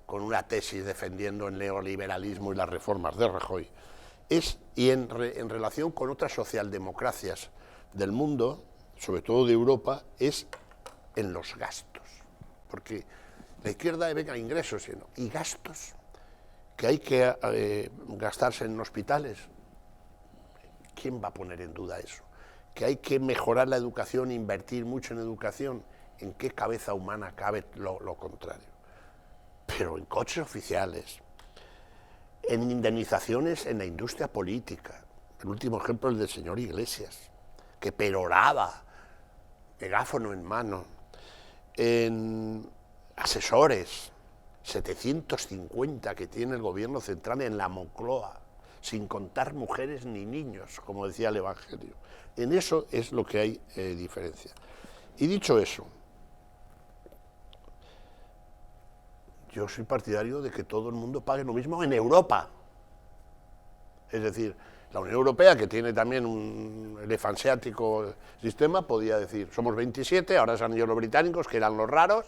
con una tesis defendiendo el neoliberalismo y las reformas de Rajoy, y en relación con otras socialdemocracias del mundo, sobre todo de Europa, es en los gastos. Porque la izquierda venga ingresos y gastos, que hay que gastarse en hospitales. ¿Quién va a poner en duda eso? Que hay que mejorar la educación, invertir mucho en educación. ¿En qué cabeza humana cabe lo contrario? Pero en coches oficiales, en indemnizaciones en la industria política. El último ejemplo es del señor Iglesias, que peroraba, megáfono en mano, en asesores, 750 que tiene el gobierno central en la Moncloa, sin contar mujeres ni niños, como decía el Evangelio. En eso es lo que hay diferencia. Y dicho eso, yo soy partidario de que todo el mundo pague lo mismo en Europa. Es decir, la Unión Europea, que tiene también un elefantiático sistema, podía decir, somos 27, ahora se han ido los británicos, que eran los raros,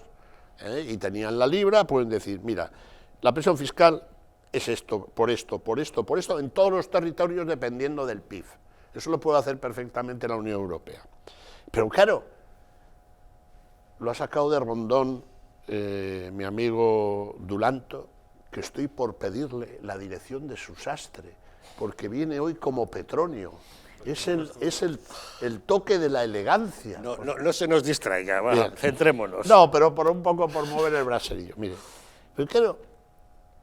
y tenían la libra, pueden decir, mira, la presión fiscal es esto, por esto, por esto, por esto, en todos los territorios dependiendo del PIB. Eso lo puede hacer perfectamente la Unión Europea. Pero claro, lo ha sacado de Rondón mi amigo Dulanto, que estoy por pedirle la dirección de su sastre, porque viene hoy como Petronio. Es el toque de la elegancia. No se nos distraiga, va, centrémonos. No, pero un poco por mover el braserillo. Mire, pero quiero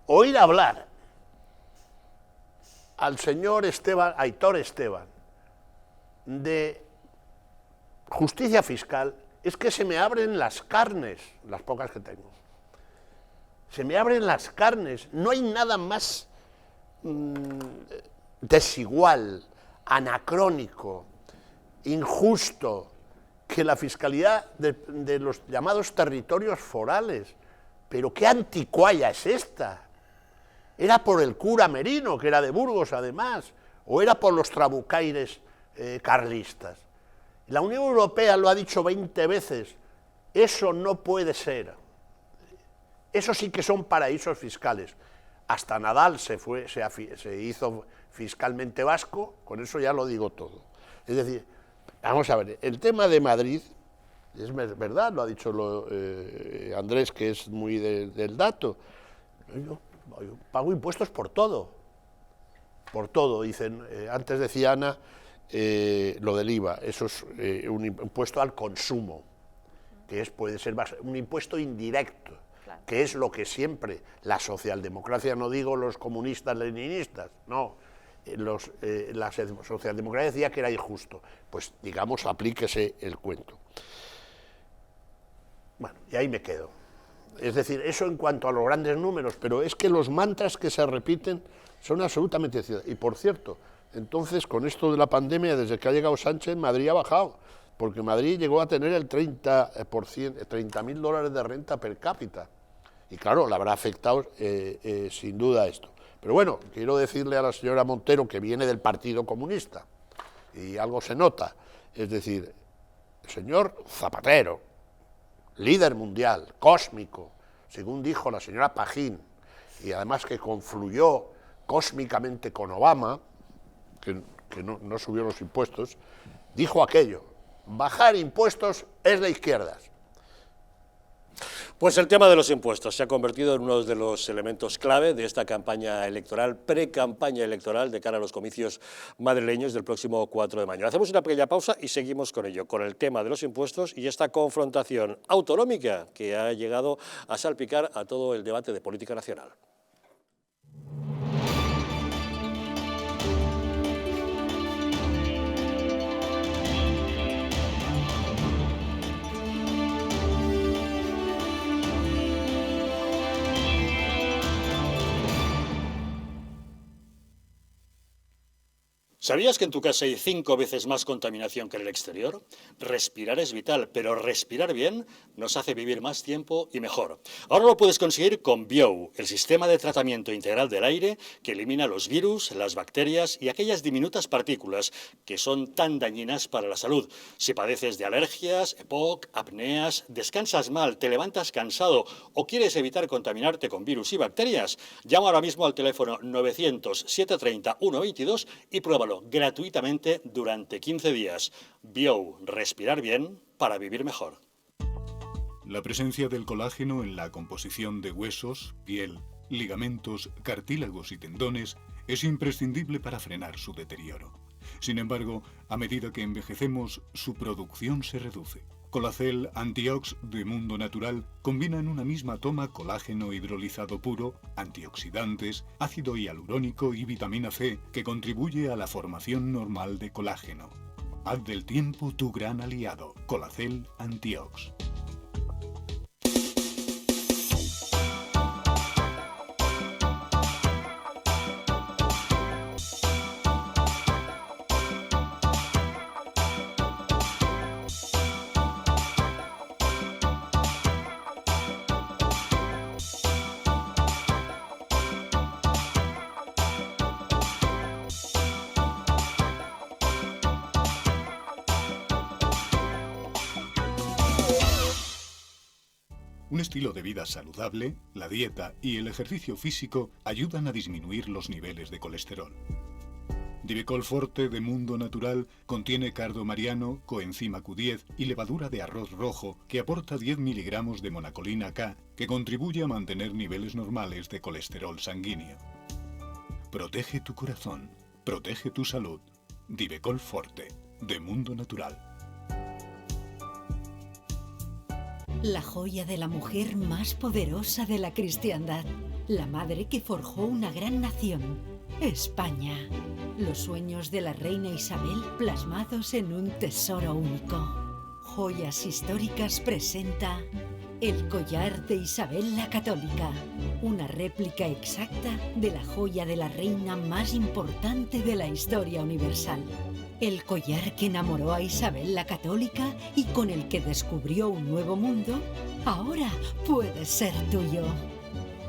oír hablar al señor Aitor Esteban, de justicia fiscal, es que se me abren las carnes, las pocas que tengo. Se me abren las carnes. No hay nada más desigual, anacrónico, injusto, que la fiscalidad de los llamados territorios forales. Pero qué anticuaya es esta. Era por el cura Merino, que era de Burgos además, o era por los trabucaires carlistas. La Unión Europea lo ha dicho 20 veces, eso no puede ser. Eso sí que son paraísos fiscales. Hasta Nadal se hizo fiscalmente vasco, con eso ya lo digo todo. Es decir, vamos a ver, el tema de Madrid, es verdad, lo ha dicho Andrés, que es muy del dato. Yo pago impuestos por todo. Por todo, dicen, antes decía Ana, lo del IVA, eso es un impuesto al consumo, que puede ser un impuesto indirecto, claro, que es lo que siempre la socialdemocracia, no digo los comunistas leninistas, no, la socialdemocracia decía que era injusto, pues digamos aplíquese el cuento. Bueno, y ahí me quedo. Es decir, eso en cuanto a los grandes números, pero es que los mantras que se repiten son absolutamente ciertos. Y por cierto, entonces con esto de la pandemia, desde que ha llegado Sánchez, Madrid ha bajado, porque Madrid llegó a tener el 30.000 dólares de renta per cápita. Y claro, le habrá afectado sin duda esto. Pero bueno, quiero decirle a la señora Montero, que viene del Partido Comunista, y algo se nota, es decir, el señor Zapatero, líder mundial, cósmico, según dijo la señora Pajín, y además que confluyó cósmicamente con Obama, que no subió los impuestos, dijo aquello, bajar impuestos es de izquierdas. Pues el tema de los impuestos se ha convertido en uno de los elementos clave de esta campaña electoral, pre-campaña electoral de cara a los comicios madrileños del próximo 4 de mayo. Hacemos una pequeña pausa y seguimos con ello, con el tema de los impuestos y esta confrontación autonómica que ha llegado a salpicar a todo el debate de política nacional. ¿Sabías que en tu casa hay 5 veces más contaminación que en el exterior? Respirar es vital, pero respirar bien nos hace vivir más tiempo y mejor. Ahora lo puedes conseguir con Biou, el sistema de tratamiento integral del aire que elimina los virus, las bacterias y aquellas diminutas partículas que son tan dañinas para la salud. Si padeces de alergias, EPOC, apneas, descansas mal, te levantas cansado o quieres evitar contaminarte con virus y bacterias, llama ahora mismo al teléfono 900-730-122 y pruébalo gratuitamente durante 15 días. Biou, respirar bien para vivir mejor. La presencia del colágeno en la composición de huesos, piel, ligamentos, cartílagos y tendones es imprescindible para frenar su deterioro. Sin embargo, a medida que envejecemos, su producción se reduce. Colacel Antiox de Mundo Natural combina en una misma toma colágeno hidrolizado puro, antioxidantes, ácido hialurónico y vitamina C que contribuye a la formación normal de colágeno. Haz del tiempo tu gran aliado. Colacel Antiox. Un estilo de vida saludable, la dieta y el ejercicio físico ayudan a disminuir los niveles de colesterol. Divecol Forte de Mundo Natural contiene cardo mariano, coenzima Q10 y levadura de arroz rojo que aporta 10 miligramos de monacolina K que contribuye a mantener niveles normales de colesterol sanguíneo. Protege tu corazón, protege tu salud. Divecol Forte de Mundo Natural. La joya de la mujer más poderosa de la cristiandad, la madre que forjó una gran nación, España. Los sueños de la reina Isabel plasmados en un tesoro único. Joyas Históricas presenta el collar de Isabel la Católica, una réplica exacta de la joya de la reina más importante de la historia universal. El collar que enamoró a Isabel la Católica y con el que descubrió un nuevo mundo, ahora puede ser tuyo.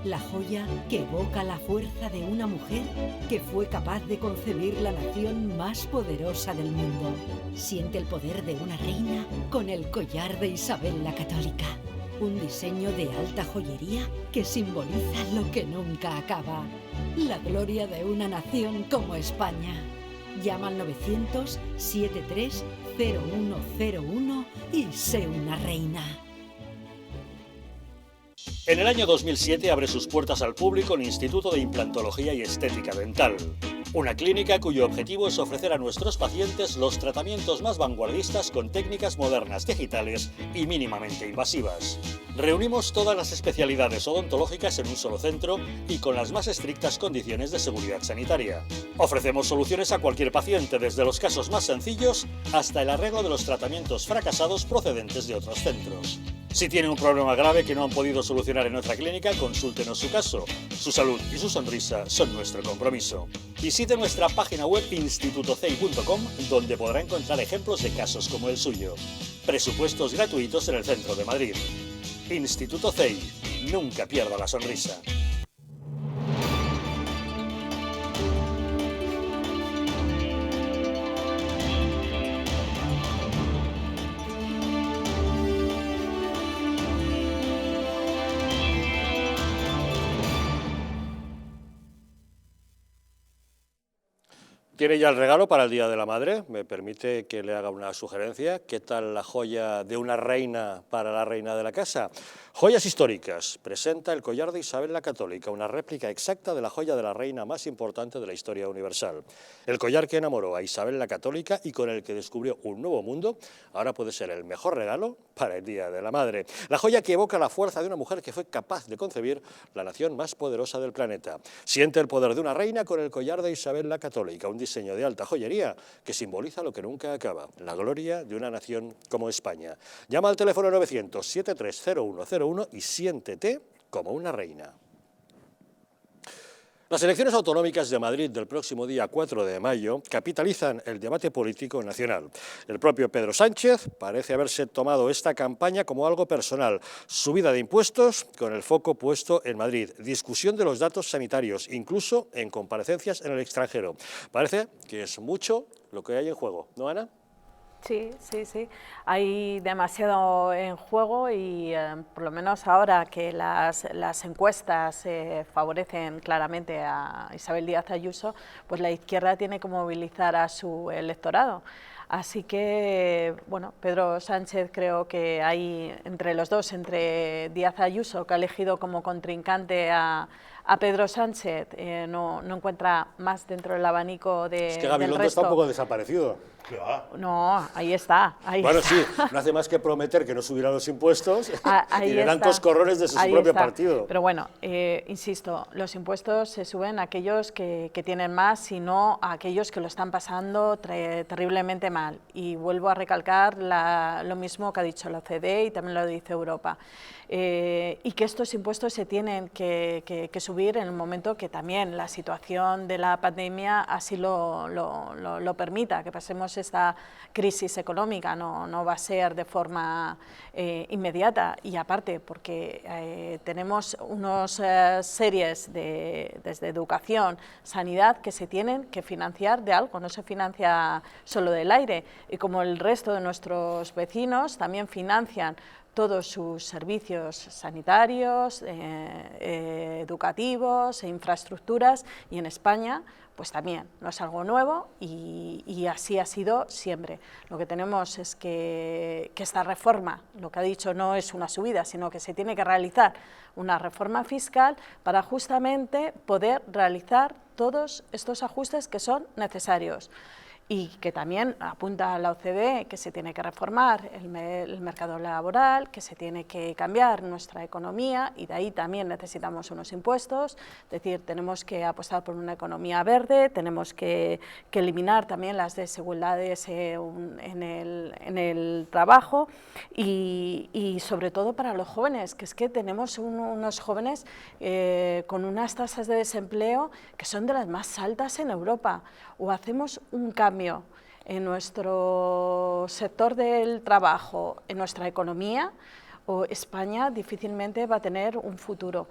La joya que evoca la fuerza de una mujer que fue capaz de concebir la nación más poderosa del mundo. Siente el poder de una reina con el collar de Isabel la Católica. Un diseño de alta joyería que simboliza lo que nunca acaba. La gloria de una nación como España. Llama al 900-73-0101 y sé una reina. En el año 2007 abre sus puertas al público el Instituto de Implantología y Estética Dental, una clínica cuyo objetivo es ofrecer a nuestros pacientes los tratamientos más vanguardistas con técnicas modernas, digitales y mínimamente invasivas. Reunimos todas las especialidades odontológicas en un solo centro y con las más estrictas condiciones de seguridad sanitaria. Ofrecemos soluciones a cualquier paciente, desde los casos más sencillos hasta el arreglo de los tratamientos fracasados procedentes de otros centros. Si tiene un problema grave que no han podido solucionar en otra clínica, consúltenos su caso. Su salud y su sonrisa son nuestro compromiso. Visite nuestra página web institutocei.com, donde podrá encontrar ejemplos de casos como el suyo. Presupuestos gratuitos en el centro de Madrid. Instituto CEI. Nunca pierda la sonrisa. ¿Tiene ya el regalo para el Día de la Madre? ¿Me permite que le haga una sugerencia? ¿Qué tal la joya de una reina para la reina de la casa? Joyas Históricas presenta el collar de Isabel la Católica, una réplica exacta de la joya de la reina más importante de la historia universal. El collar que enamoró a Isabel la Católica y con el que descubrió un nuevo mundo, ahora puede ser el mejor regalo para el Día de la Madre. La joya que evoca la fuerza de una mujer que fue capaz de concebir la nación más poderosa del planeta. Siente el poder de una reina con el collar de Isabel la Católica, un diseño de alta joyería que simboliza lo que nunca acaba, la gloria de una nación como España. Llama al teléfono 900-730101 y siéntete como una reina. Las elecciones autonómicas de Madrid del próximo día 4 de mayo capitalizan el debate político nacional. El propio Pedro Sánchez parece haberse tomado esta campaña como algo personal. Subida de impuestos con el foco puesto en Madrid. Discusión de los datos sanitarios, incluso en comparecencias en el extranjero. Parece que es mucho lo que hay en juego, ¿no, Ana? Sí. Hay demasiado en juego y por lo menos ahora que las encuestas favorecen claramente a Isabel Díaz Ayuso, pues la izquierda tiene que movilizar a su electorado. Así que, bueno, Pedro Sánchez creo que hay entre los dos, entre Díaz Ayuso, que ha elegido como contrincante a Pedro Sánchez, no encuentra más dentro del abanico del resto. Es que Gabilondo está un poco desaparecido. No, ahí está. Bueno, sí, no hace más que prometer que no subirá los impuestos y le dan coscorrones de su propio partido. Pero bueno, insisto, los impuestos se suben a aquellos que tienen más y no a aquellos que lo están pasando terriblemente mal. Y vuelvo a recalcar lo mismo que ha dicho la OCDE y también lo dice Europa. Y que estos impuestos se tienen que subir en el momento que también la situación de la pandemia así lo permita, que pasemos esta crisis económica, no va a ser de forma inmediata, y aparte porque tenemos unas series desde educación, sanidad, que se tienen que financiar de algo, no se financia solo del aire, y como el resto de nuestros vecinos también financian todos sus servicios sanitarios, educativos e infraestructuras, y en España pues también no es algo nuevo y así ha sido siempre. Lo que tenemos es que esta reforma, lo que ha dicho, no es una subida, sino que se tiene que realizar una reforma fiscal para justamente poder realizar todos estos ajustes que son necesarios. Y que también apunta a la OCDE que se tiene que reformar el mercado laboral, que se tiene que cambiar nuestra economía, y de ahí también necesitamos unos impuestos, es decir, tenemos que apostar por una economía verde, tenemos que eliminar también las desigualdades en el trabajo y sobre todo para los jóvenes, que es que tenemos unos jóvenes con unas tasas de desempleo que son de las más altas en Europa. O hacemos un cambio en nuestro sector del trabajo, en nuestra economía, o España difícilmente va a tener un futuro.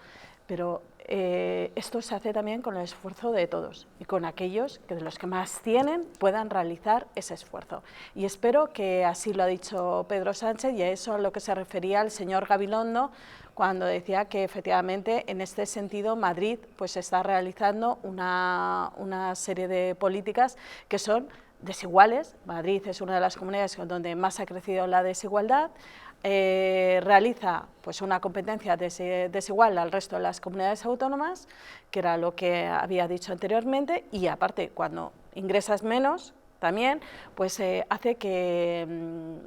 Pero esto se hace también con el esfuerzo de todos y con aquellos que de los que más tienen puedan realizar ese esfuerzo. Y espero que así lo ha dicho Pedro Sánchez, y a eso a lo que se refería el señor Gabilondo, cuando decía que efectivamente en este sentido Madrid pues está realizando una serie de políticas que son desiguales. Madrid es una de las comunidades donde más ha crecido la desigualdad, realiza pues una competencia desigual al resto de las comunidades autónomas, que era lo que había dicho anteriormente, y aparte cuando ingresas menos también pues hace que,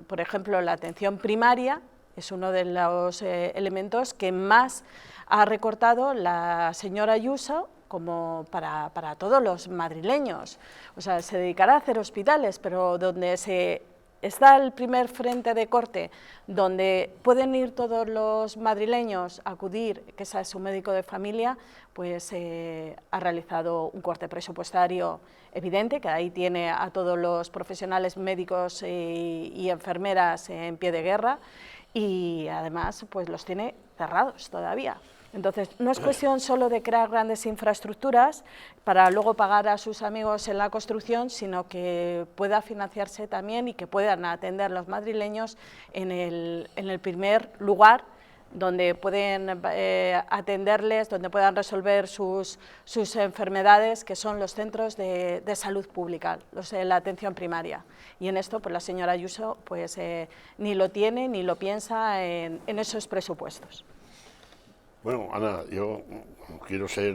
por ejemplo, la atención primaria es uno de los elementos que más ha recortado la señora Ayuso, como para todos los madrileños. O sea, se dedicará a hacer hospitales, pero donde está el primer frente de corte, donde pueden ir todos los madrileños a acudir, que es a su médico de familia, pues ha realizado un corte presupuestario evidente, que ahí tiene a todos los profesionales médicos y enfermeras en pie de guerra, y además pues los tiene cerrados todavía. Entonces, no es cuestión solo de crear grandes infraestructuras para luego pagar a sus amigos en la construcción, sino que pueda financiarse también y que puedan atender los madrileños en el primer lugar, donde pueden atenderles, donde puedan resolver sus enfermedades, que son los centros de salud pública, la atención primaria. Y en esto pues la señora Ayuso pues, ni lo tiene ni lo piensa en esos presupuestos. Bueno, Ana, yo quiero ser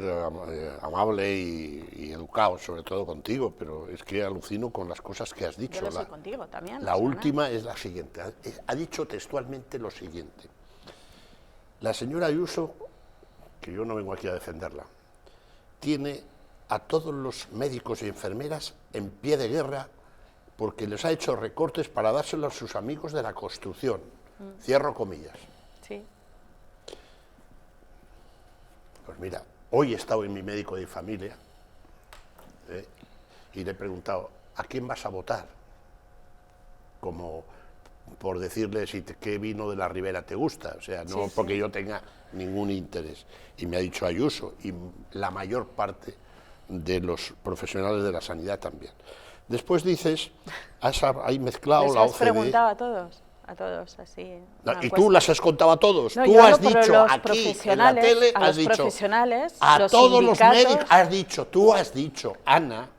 amable y educado, sobre todo contigo, pero es que alucino con las cosas que has dicho. Yo lo soy contigo también. La última es la siguiente. Ha dicho textualmente lo siguiente. La señora Ayuso, que yo no vengo aquí a defenderla, tiene a todos los médicos y enfermeras en pie de guerra porque les ha hecho recortes para dárselos a sus amigos de la construcción. Cierro comillas. Sí. Pues mira, hoy he estado en mi médico de familia y le he preguntado, ¿a quién vas a votar? Como por decirle si qué vino de la Ribera te gusta, o sea, no porque yo tenga ningún interés. Y me ha dicho Ayuso, y la mayor parte de los profesionales de la sanidad también. Después dices, has mezclado la OCDE. ¿Les has preguntado a todos? A todos, así. ¿Y tú las has contado a todos? No, tú has dicho aquí en la tele, has dicho a todos los médicos, has dicho, tú has dicho, Ana,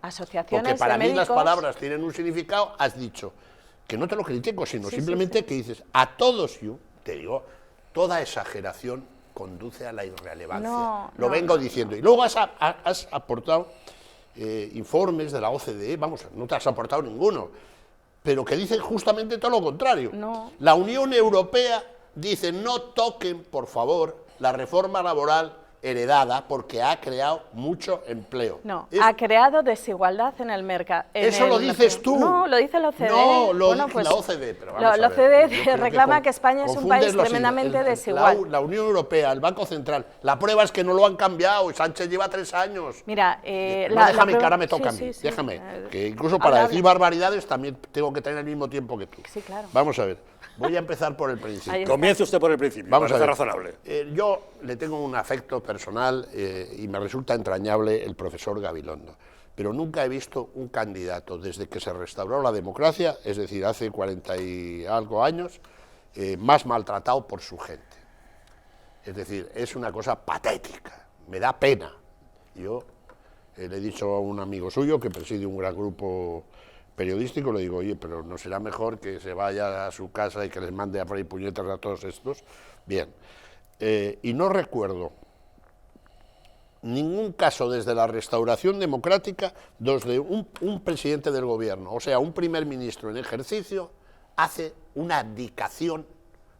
porque para mí las palabras tienen un significado, has dicho, que no te lo critico, sino simplemente que dices, a todos yo, te digo, toda exageración conduce a la irrelevancia. Lo vengo diciendo. Y luego has aportado informes de la OCDE, vamos, no te has aportado ninguno, pero que dicen justamente todo lo contrario. La Unión Europea dice, no toquen, por favor, la reforma laboral heredada porque ha creado mucho empleo. No, ha creado desigualdad en el mercado. Eso lo dices tú. No, lo dice la OCDE. No, lo dice la OCDE. Pero vamos la a ver, OCDE reclama que España es un país tremendamente desigual. La Unión Europea, el Banco Central, la prueba es que no lo han cambiado, Sánchez lleva 3 años. Mira, no, déjame, que ahora me toca a mí, déjame, que incluso para decir barbaridades también tengo que tener el mismo tiempo que tú. Sí, claro. Vamos a ver, voy a empezar por el principio. Comience usted por el principio, vamos a ver. Razonable. Yo le tengo un afecto personal y me resulta entrañable el profesor Gabilondo, pero nunca he visto un candidato desde que se restauró la democracia, es decir, hace 40 y algo años, más maltratado por su gente. Es decir, es una cosa patética, me da pena. Yo le he dicho a un amigo suyo que preside un gran grupo periodístico, le digo, oye, pero ¿no será mejor que se vaya a su casa y que les mande a freír puñetas a todos estos? Bien, y no recuerdo ningún caso desde la restauración democrática donde un presidente del gobierno, o sea, un primer ministro en ejercicio, hace una abdicación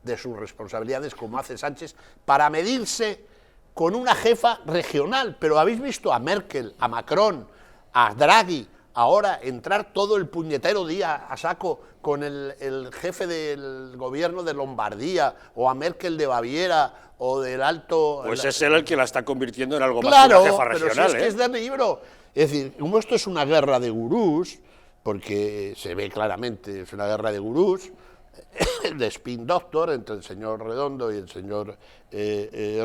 de sus responsabilidades como hace Sánchez para medirse con una jefa regional. Pero habéis visto a Merkel, a Macron, a Draghi, ahora entrar todo el puñetero día a saco con el jefe del gobierno de Lombardía, o a Merkel de Baviera, o del alto... Pues es él el que la está convirtiendo en algo más claro, que una jefa regional. Pero si es que es de libro. Es decir, como esto es una guerra de gurús, porque se ve claramente, es una guerra de gurús, de spin doctor entre el señor Redondo y el señor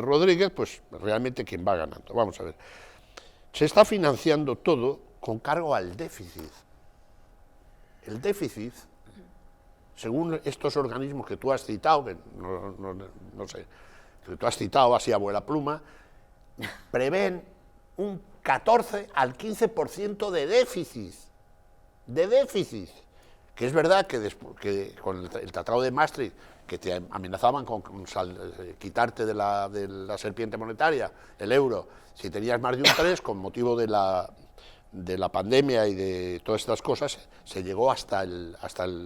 Rodríguez, pues realmente quien va ganando. Vamos a ver. Se está financiando todo con cargo al déficit. El déficit, según estos organismos que tú has citado, que no sé, que tú has citado así a vuela pluma, prevén un 14 al 15% de déficit. De déficit. Que es verdad que con el Tratado de Maastricht, que te amenazaban con quitarte de la serpiente monetaria, el euro, si tenías más de un 3, con motivo de la pandemia y de todas estas cosas, se llegó hasta el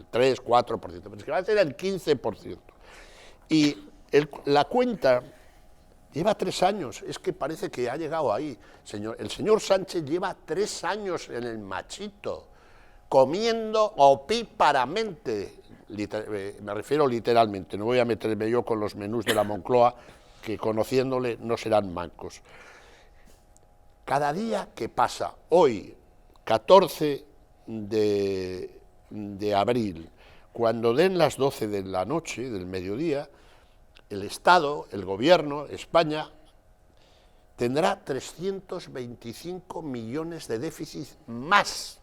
3, 4%, pero es que va a ser el 15%. Y la cuenta lleva 3 años, es que parece que ha llegado ahí. El señor Sánchez lleva 3 años en el machito, comiendo opíparamente, me refiero literalmente, no voy a meterme yo con los menús de la Moncloa, que conociéndole no serán mancos. Cada día que pasa, hoy, 14 de abril, cuando den las 12 de la noche, del mediodía, el Estado, el Gobierno, España, tendrá 325 millones de déficit más.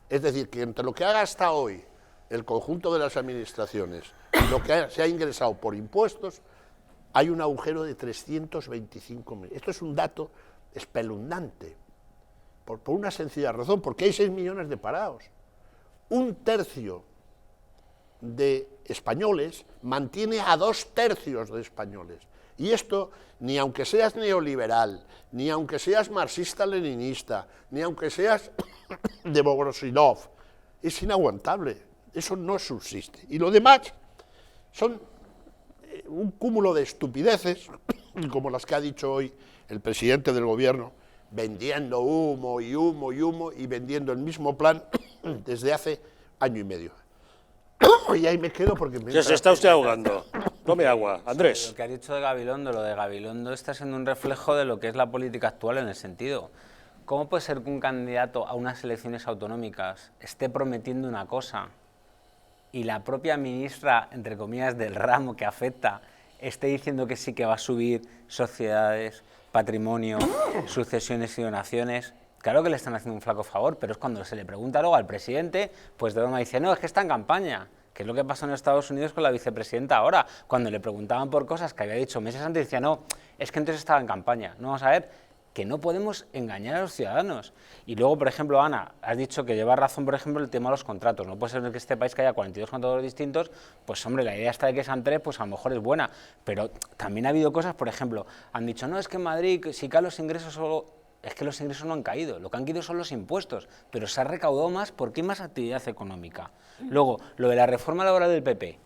Es decir, que entre lo que haga hasta hoy el conjunto de las administraciones y lo que se ha ingresado por impuestos, hay un agujero de 325 millones. Esto es un dato espeluznante, por una sencilla razón, porque hay 6 millones de parados. Un tercio de españoles mantiene a 2 tercios de españoles. Y esto, ni aunque seas neoliberal, ni aunque seas marxista-leninista, ni aunque seas de Bogrosilov, es inaguantable. Eso no subsiste. Y lo demás son un cúmulo de estupideces, como las que ha dicho hoy el presidente del gobierno, vendiendo humo y humo y humo, y vendiendo el mismo plan desde hace año y medio. Y ahí me quedo porque... Se está usted ahogando. Tome agua. Andrés. Sí, lo que ha dicho de Gabilondo, lo de Gabilondo está siendo un reflejo de lo que es la política actual en el sentido. ¿Cómo puede ser que un candidato a unas elecciones autonómicas esté prometiendo una cosa y la propia ministra, entre comillas, del ramo que afecta, esté diciendo que sí que va a subir sociedades, patrimonio, sucesiones y donaciones? Claro que le están haciendo un flaco favor, pero es cuando se le pregunta luego al presidente, pues de broma dice, no, es que está en campaña, que es lo que pasó en Estados Unidos con la vicepresidenta ahora, cuando le preguntaban por cosas que había dicho meses antes, decía, no, es que entonces estaba en campaña. No, vamos a ver, que no podemos engañar a los ciudadanos. Y luego, por ejemplo, Ana, has dicho que lleva razón, por ejemplo, el tema de los contratos. No puede ser que en este país que haya 42 contratos distintos, pues hombre, la idea esta de que sean 3, pues a lo mejor es buena, pero también ha habido cosas, por ejemplo, han dicho, no, es que en Madrid, si caen los ingresos solo... Es que los ingresos no han caído, lo que han caído son los impuestos, pero se ha recaudado más porque hay más actividad económica. Luego, lo de la reforma laboral del PP,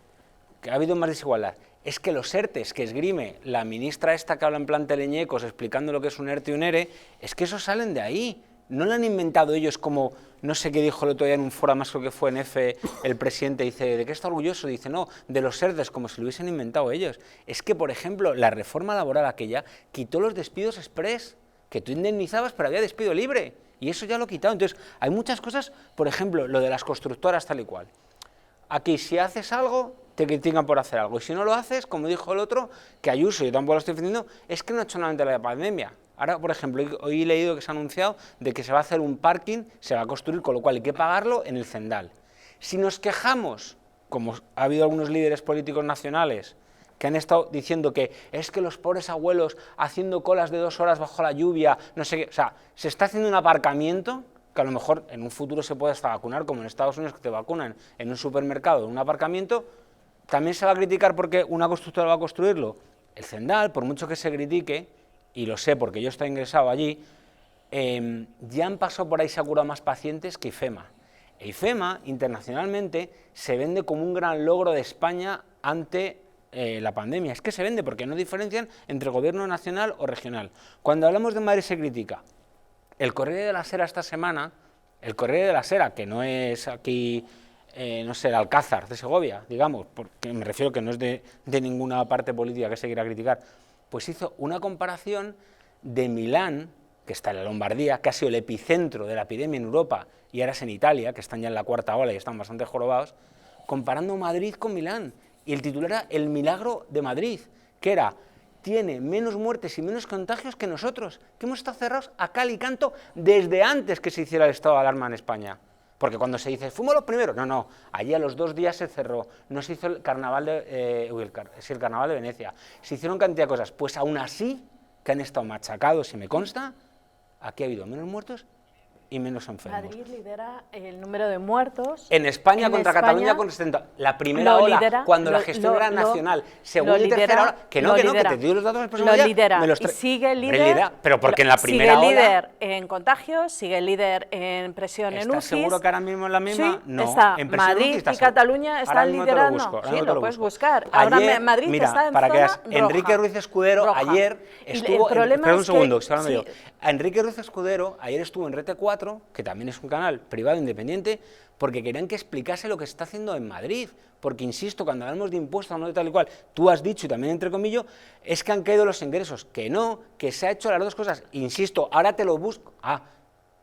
que ha habido más desigualdad, es que los ERTEs que esgrime la ministra esta que habla en plan teleñecos explicando lo que es un ERTE y un ERE, es que esos salen de ahí, no lo han inventado ellos como, no sé qué dijo el otro día en un foro, más creo que fue en EFE, el presidente dice, ¿de qué está orgulloso? Dice, no, de los ERTEs, como si lo hubiesen inventado ellos. Es que, por ejemplo, la reforma laboral aquella quitó los despidos express, que tú indemnizabas, pero había despido libre, y eso ya lo he quitado. Entonces, hay muchas cosas, por ejemplo, lo de las constructoras tal y cual. Aquí, si haces algo, te critican por hacer algo, y si no lo haces, como dijo el otro, que Ayuso, yo tampoco lo estoy defendiendo, es que no ha hecho nada ante la pandemia. Ahora, por ejemplo, hoy he leído que se ha anunciado de que se va a hacer un parking, se va a construir, con lo cual hay que pagarlo en el Cendal. Si nos quejamos como ha habido algunos líderes políticos nacionales que han estado diciendo que es que los pobres abuelos haciendo colas de 2 horas bajo la lluvia, no sé qué, o sea, se está haciendo un aparcamiento que a lo mejor en un futuro se puede hasta vacunar, como en Estados Unidos que te vacunan en un supermercado, en un aparcamiento. También se va a criticar porque una constructora va a construirlo. El Zendal, por mucho que se critique, y lo sé porque yo estoy ingresado allí, ya han pasado por ahí, se han curado más pacientes que IFEMA. E IFEMA, internacionalmente, se vende como un gran logro de España ante la pandemia. Es que se vende porque no diferencian entre gobierno nacional o regional. Cuando hablamos de Madrid se critica. El Correo de la Sera esta semana, el Correo de la Sera, que no es aquí, no sé, el Alcázar de Segovia, digamos, porque me refiero que no es de ninguna parte política que se quiera criticar, pues hizo una comparación de Milán, que está en la Lombardía, que ha sido el epicentro de la epidemia en Europa, y ahora es en Italia, que están ya en la 4ª ola y están bastante jorobados, comparando Madrid con Milán. Y el titular era El milagro de Madrid, que era, tiene menos muertes y menos contagios que nosotros, que hemos estado cerrados a cal y canto desde antes que se hiciera el estado de alarma en España. Porque cuando se dice, fuimos los primeros, no, allí a los 2 días se cerró, no se hizo el carnaval el carnaval de Venecia, se hicieron cantidad de cosas, pues aún así, que han estado machacados, y me consta, aquí ha habido menos muertos y menos enfermos. Madrid lidera el número de muertos. En España contra Cataluña con 70. La primera ola, cuando la gestión era nacional, segunda y tercera ola, que te digo los datos lo lidera y sigue líder, pero porque en la primera sigue ola... líder en contagios, sigue líder en presión en UCI. ¿Estás seguro que ahora mismo es la misma? Sí, no. está. En presión Madrid UCI y Cataluña están liderando. Sí, lo puedes buscar. Ahora Madrid mira, está en para zona que veas, roja. Enrique Ruiz Escudero ayer estuvo... Espera un segundo, que estoy hablando yo. Enrique Ruiz Escudero ayer estuvo en RT 4, que también es un canal privado independiente, porque querían que explicase lo que se está haciendo en Madrid, porque insisto, cuando hablamos de impuestos, no de tal y cual, tú has dicho, y también entre comillas, es que han caído los ingresos, que no, que se ha hecho las 2 cosas, insisto, ahora te lo busco,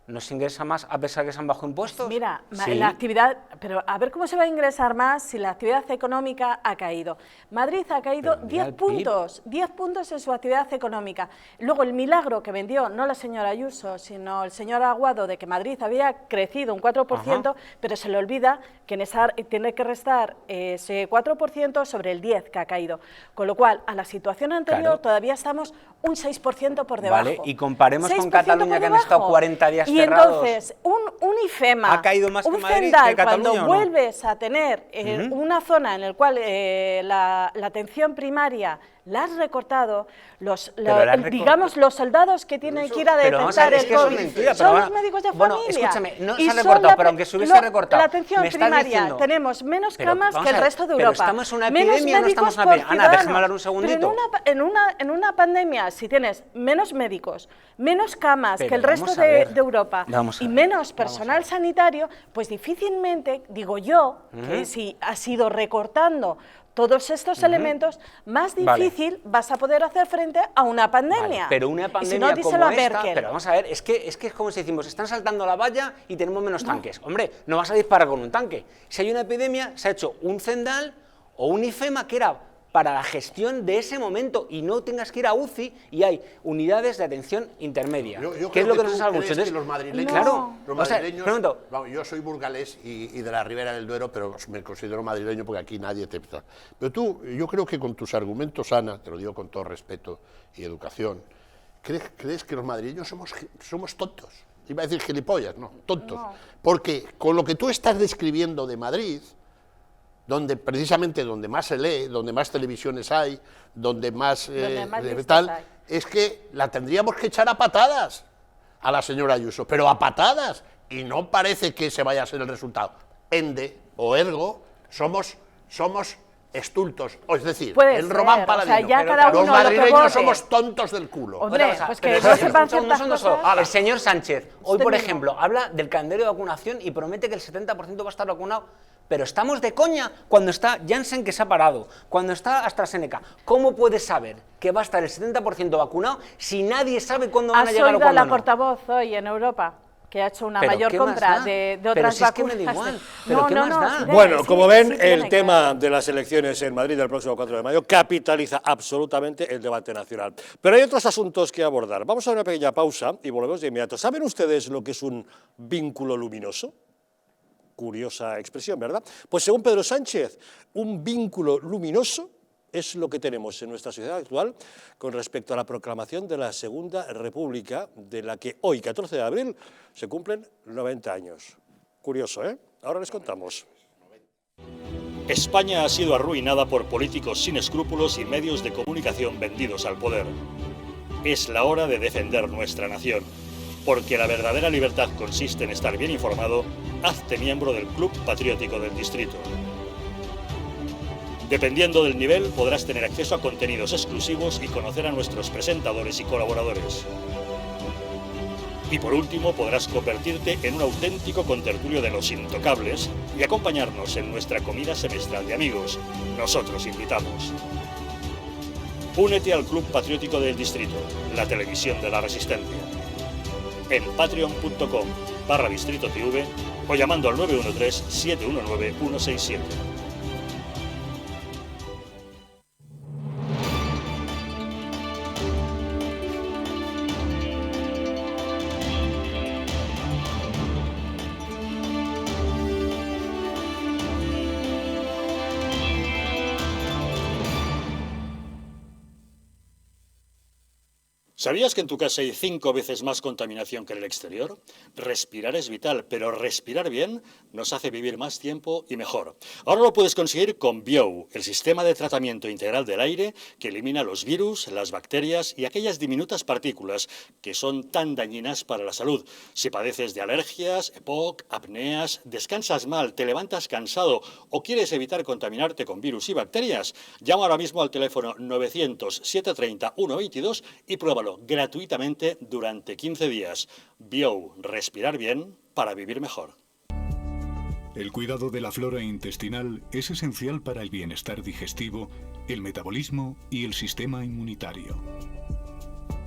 ¿no se ingresa más a pesar que se han bajado impuestos? Mira, ¿Sí? la actividad, pero a ver cómo se va a ingresar más si la actividad económica ha caído. Madrid ha caído 10 puntos, 10 puntos en su actividad económica. Luego el milagro que vendió, no la señora Ayuso, sino el señor Aguado, de que Madrid había crecido un 4%, pero se le olvida que en esa tiene que restar ese 4% sobre el 10% que ha caído. Con lo cual, a la situación anterior todavía estamos un 6% por debajo. Vale, y comparemos con Cataluña, que han estado 40 días y entonces, un IFEMA, ha caído más un que Madrid, Zendal, que Cataluña, cuando vuelves a tener una zona en la cual la atención primaria la has recortado, digamos, los soldados que tienen que ir a detectar el COVID son los médicos de familia. Escúchame, no se ha recortado, pero aunque se hubiese recortado, la atención primaria, tenemos menos camas que el resto de pero Europa. ¿estamos en una epidemia o no estamos en una epidemia? Ana, déjame hablar un segundito. Pero en una pandemia, si tienes menos médicos, menos camas que el resto de Europa y menos personal sanitario, pues difícilmente, digo yo, que si has ido recortando todos estos elementos, más difícil vas a poder hacer frente a una pandemia. Pero una pandemia si no, díselo como a esta, Merkel. pero vamos a ver, es que es como si decimos, están saltando la valla y tenemos menos tanques. Hombre, no vas a disparar con un tanque. Si hay una epidemia, se ha hecho un Zendal o un IFEMA que era para la gestión de ese momento y no tengas que ir a UCI y hay unidades de atención intermedia. ¿Qué es lo que nos ha mucho? Entonces, los madrileños, vamos, yo soy burgalés y de la Ribera del Duero, pero me considero madrileño porque aquí nadie te... Pero tú, yo creo que con tus argumentos, Ana, te lo digo con todo respeto y educación, ¿crees que los madrileños somos tontos? Iba a decir gilipollas, no, tontos. No. Porque con lo que tú estás describiendo de Madrid, precisamente donde más se lee, donde más televisiones hay, donde más tal, es que la tendríamos que echar a patadas a la señora Ayuso, pero a patadas, y no parece que ese vaya a ser el resultado. Ende o ergo, somos estultos, es decir, el Román Paladino. Los madrileños somos tontos del culo. Hombre, pues que no sepan ciertas cosas. El señor Sánchez, hoy por ejemplo, habla del calendario de vacunación y promete que el 70% va a estar vacunado. Pero estamos de coña cuando está Janssen, que se ha parado, cuando está AstraZeneca. ¿Cómo puedes saber que va a estar el 70% vacunado si nadie sabe cuándo van a llegar o cuándo no? ¿Has oído a la portavoz hoy en Europa, que ha hecho una mayor compra de otras vacunas? Pero si es que me da igual. ¿Pero qué más da? Bueno, como ven, el tema de las elecciones en Madrid del próximo 4 de mayo capitaliza absolutamente el debate nacional. Pero hay otros asuntos que abordar. Vamos a una pequeña pausa y volvemos de inmediato. ¿Saben ustedes lo que es un vínculo luminoso? curiosa expresión, ¿verdad? Pues según Pedro Sánchez, un vínculo luminoso es lo que tenemos en nuestra sociedad actual con respecto a la proclamación de la Segunda República, de la que hoy, 14 de abril, se cumplen 90 años. Curioso, ¿eh? Ahora les contamos. España ha sido arruinada por políticos sin escrúpulos y medios de comunicación vendidos al poder. Es la hora de defender nuestra nación, porque la verdadera libertad consiste en estar bien informado. Hazte miembro del Club Patriótico del Distrito. Dependiendo del nivel, podrás tener acceso a contenidos exclusivos y conocer a nuestros presentadores y colaboradores. Y por último, podrás convertirte en un auténtico contertulio de los intocables y acompañarnos en nuestra comida semestral de amigos. Nosotros invitamos. Únete al Club Patriótico del Distrito, la televisión de la Resistencia. En patreon.com/Distrito TV o llamando al 913-719-167. ¿Sabías que en tu casa hay 5 veces más contaminación que en el exterior? Respirar es vital, pero respirar bien nos hace vivir más tiempo y mejor. Ahora lo puedes conseguir con Biou, el sistema de tratamiento integral del aire que elimina los virus, las bacterias y aquellas diminutas partículas que son tan dañinas para la salud. Si padeces de alergias, EPOC, apneas, descansas mal, te levantas cansado o quieres evitar contaminarte con virus y bacterias, llama ahora mismo al teléfono 900-730-122 y pruébalo gratuitamente durante 15 días. Biou, respirar bien para vivir mejor. El cuidado de la flora intestinal es esencial para el bienestar digestivo, el metabolismo y el sistema inmunitario.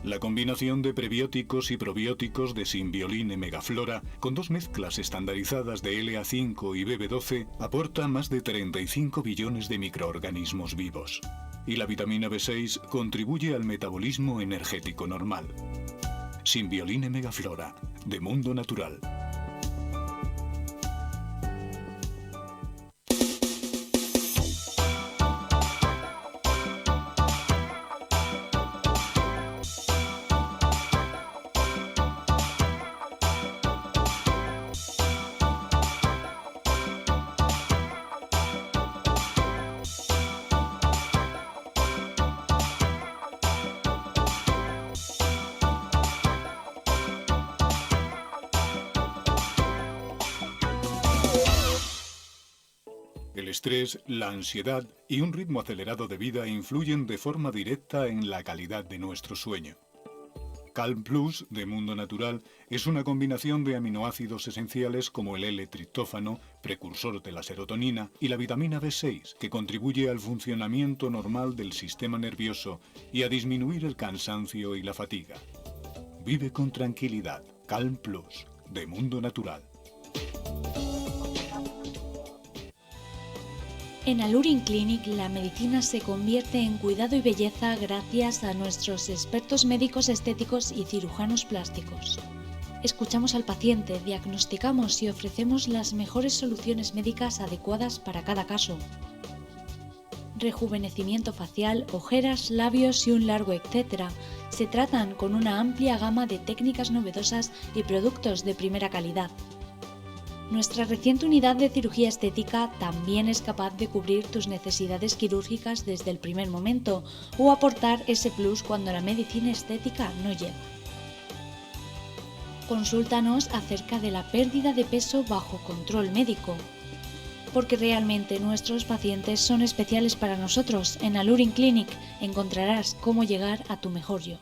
La combinación de prebióticos y probióticos de Symbiolin Megaflora, con 2 mezclas estandarizadas de LA5 y BB12, aporta más de 35 billones de microorganismos vivos. Y la vitamina B6 contribuye al metabolismo energético normal. Symbiolin Megaflora, de Mundo Natural. El estrés, la ansiedad y un ritmo acelerado de vida influyen de forma directa en la calidad de nuestro sueño. Calm Plus, de Mundo Natural, es una combinación de aminoácidos esenciales como el L-triptófano, precursor de la serotonina, y la vitamina B6, que contribuye al funcionamiento normal del sistema nervioso y a disminuir el cansancio y la fatiga. Vive con tranquilidad. Calm Plus, de Mundo Natural. En Alurin Clinic la medicina se convierte en cuidado y belleza gracias a nuestros expertos médicos estéticos y cirujanos plásticos. Escuchamos al paciente, diagnosticamos y ofrecemos las mejores soluciones médicas adecuadas para cada caso. Rejuvenecimiento facial, ojeras, labios y un largo etcétera se tratan con una amplia gama de técnicas novedosas y productos de primera calidad. Nuestra reciente unidad de cirugía estética también es capaz de cubrir tus necesidades quirúrgicas desde el primer momento o aportar ese plus cuando la medicina estética no llega. Consúltanos acerca de la pérdida de peso bajo control médico, porque realmente nuestros pacientes son especiales para nosotros. En Alurin Clinic encontrarás cómo llegar a tu mejor yo.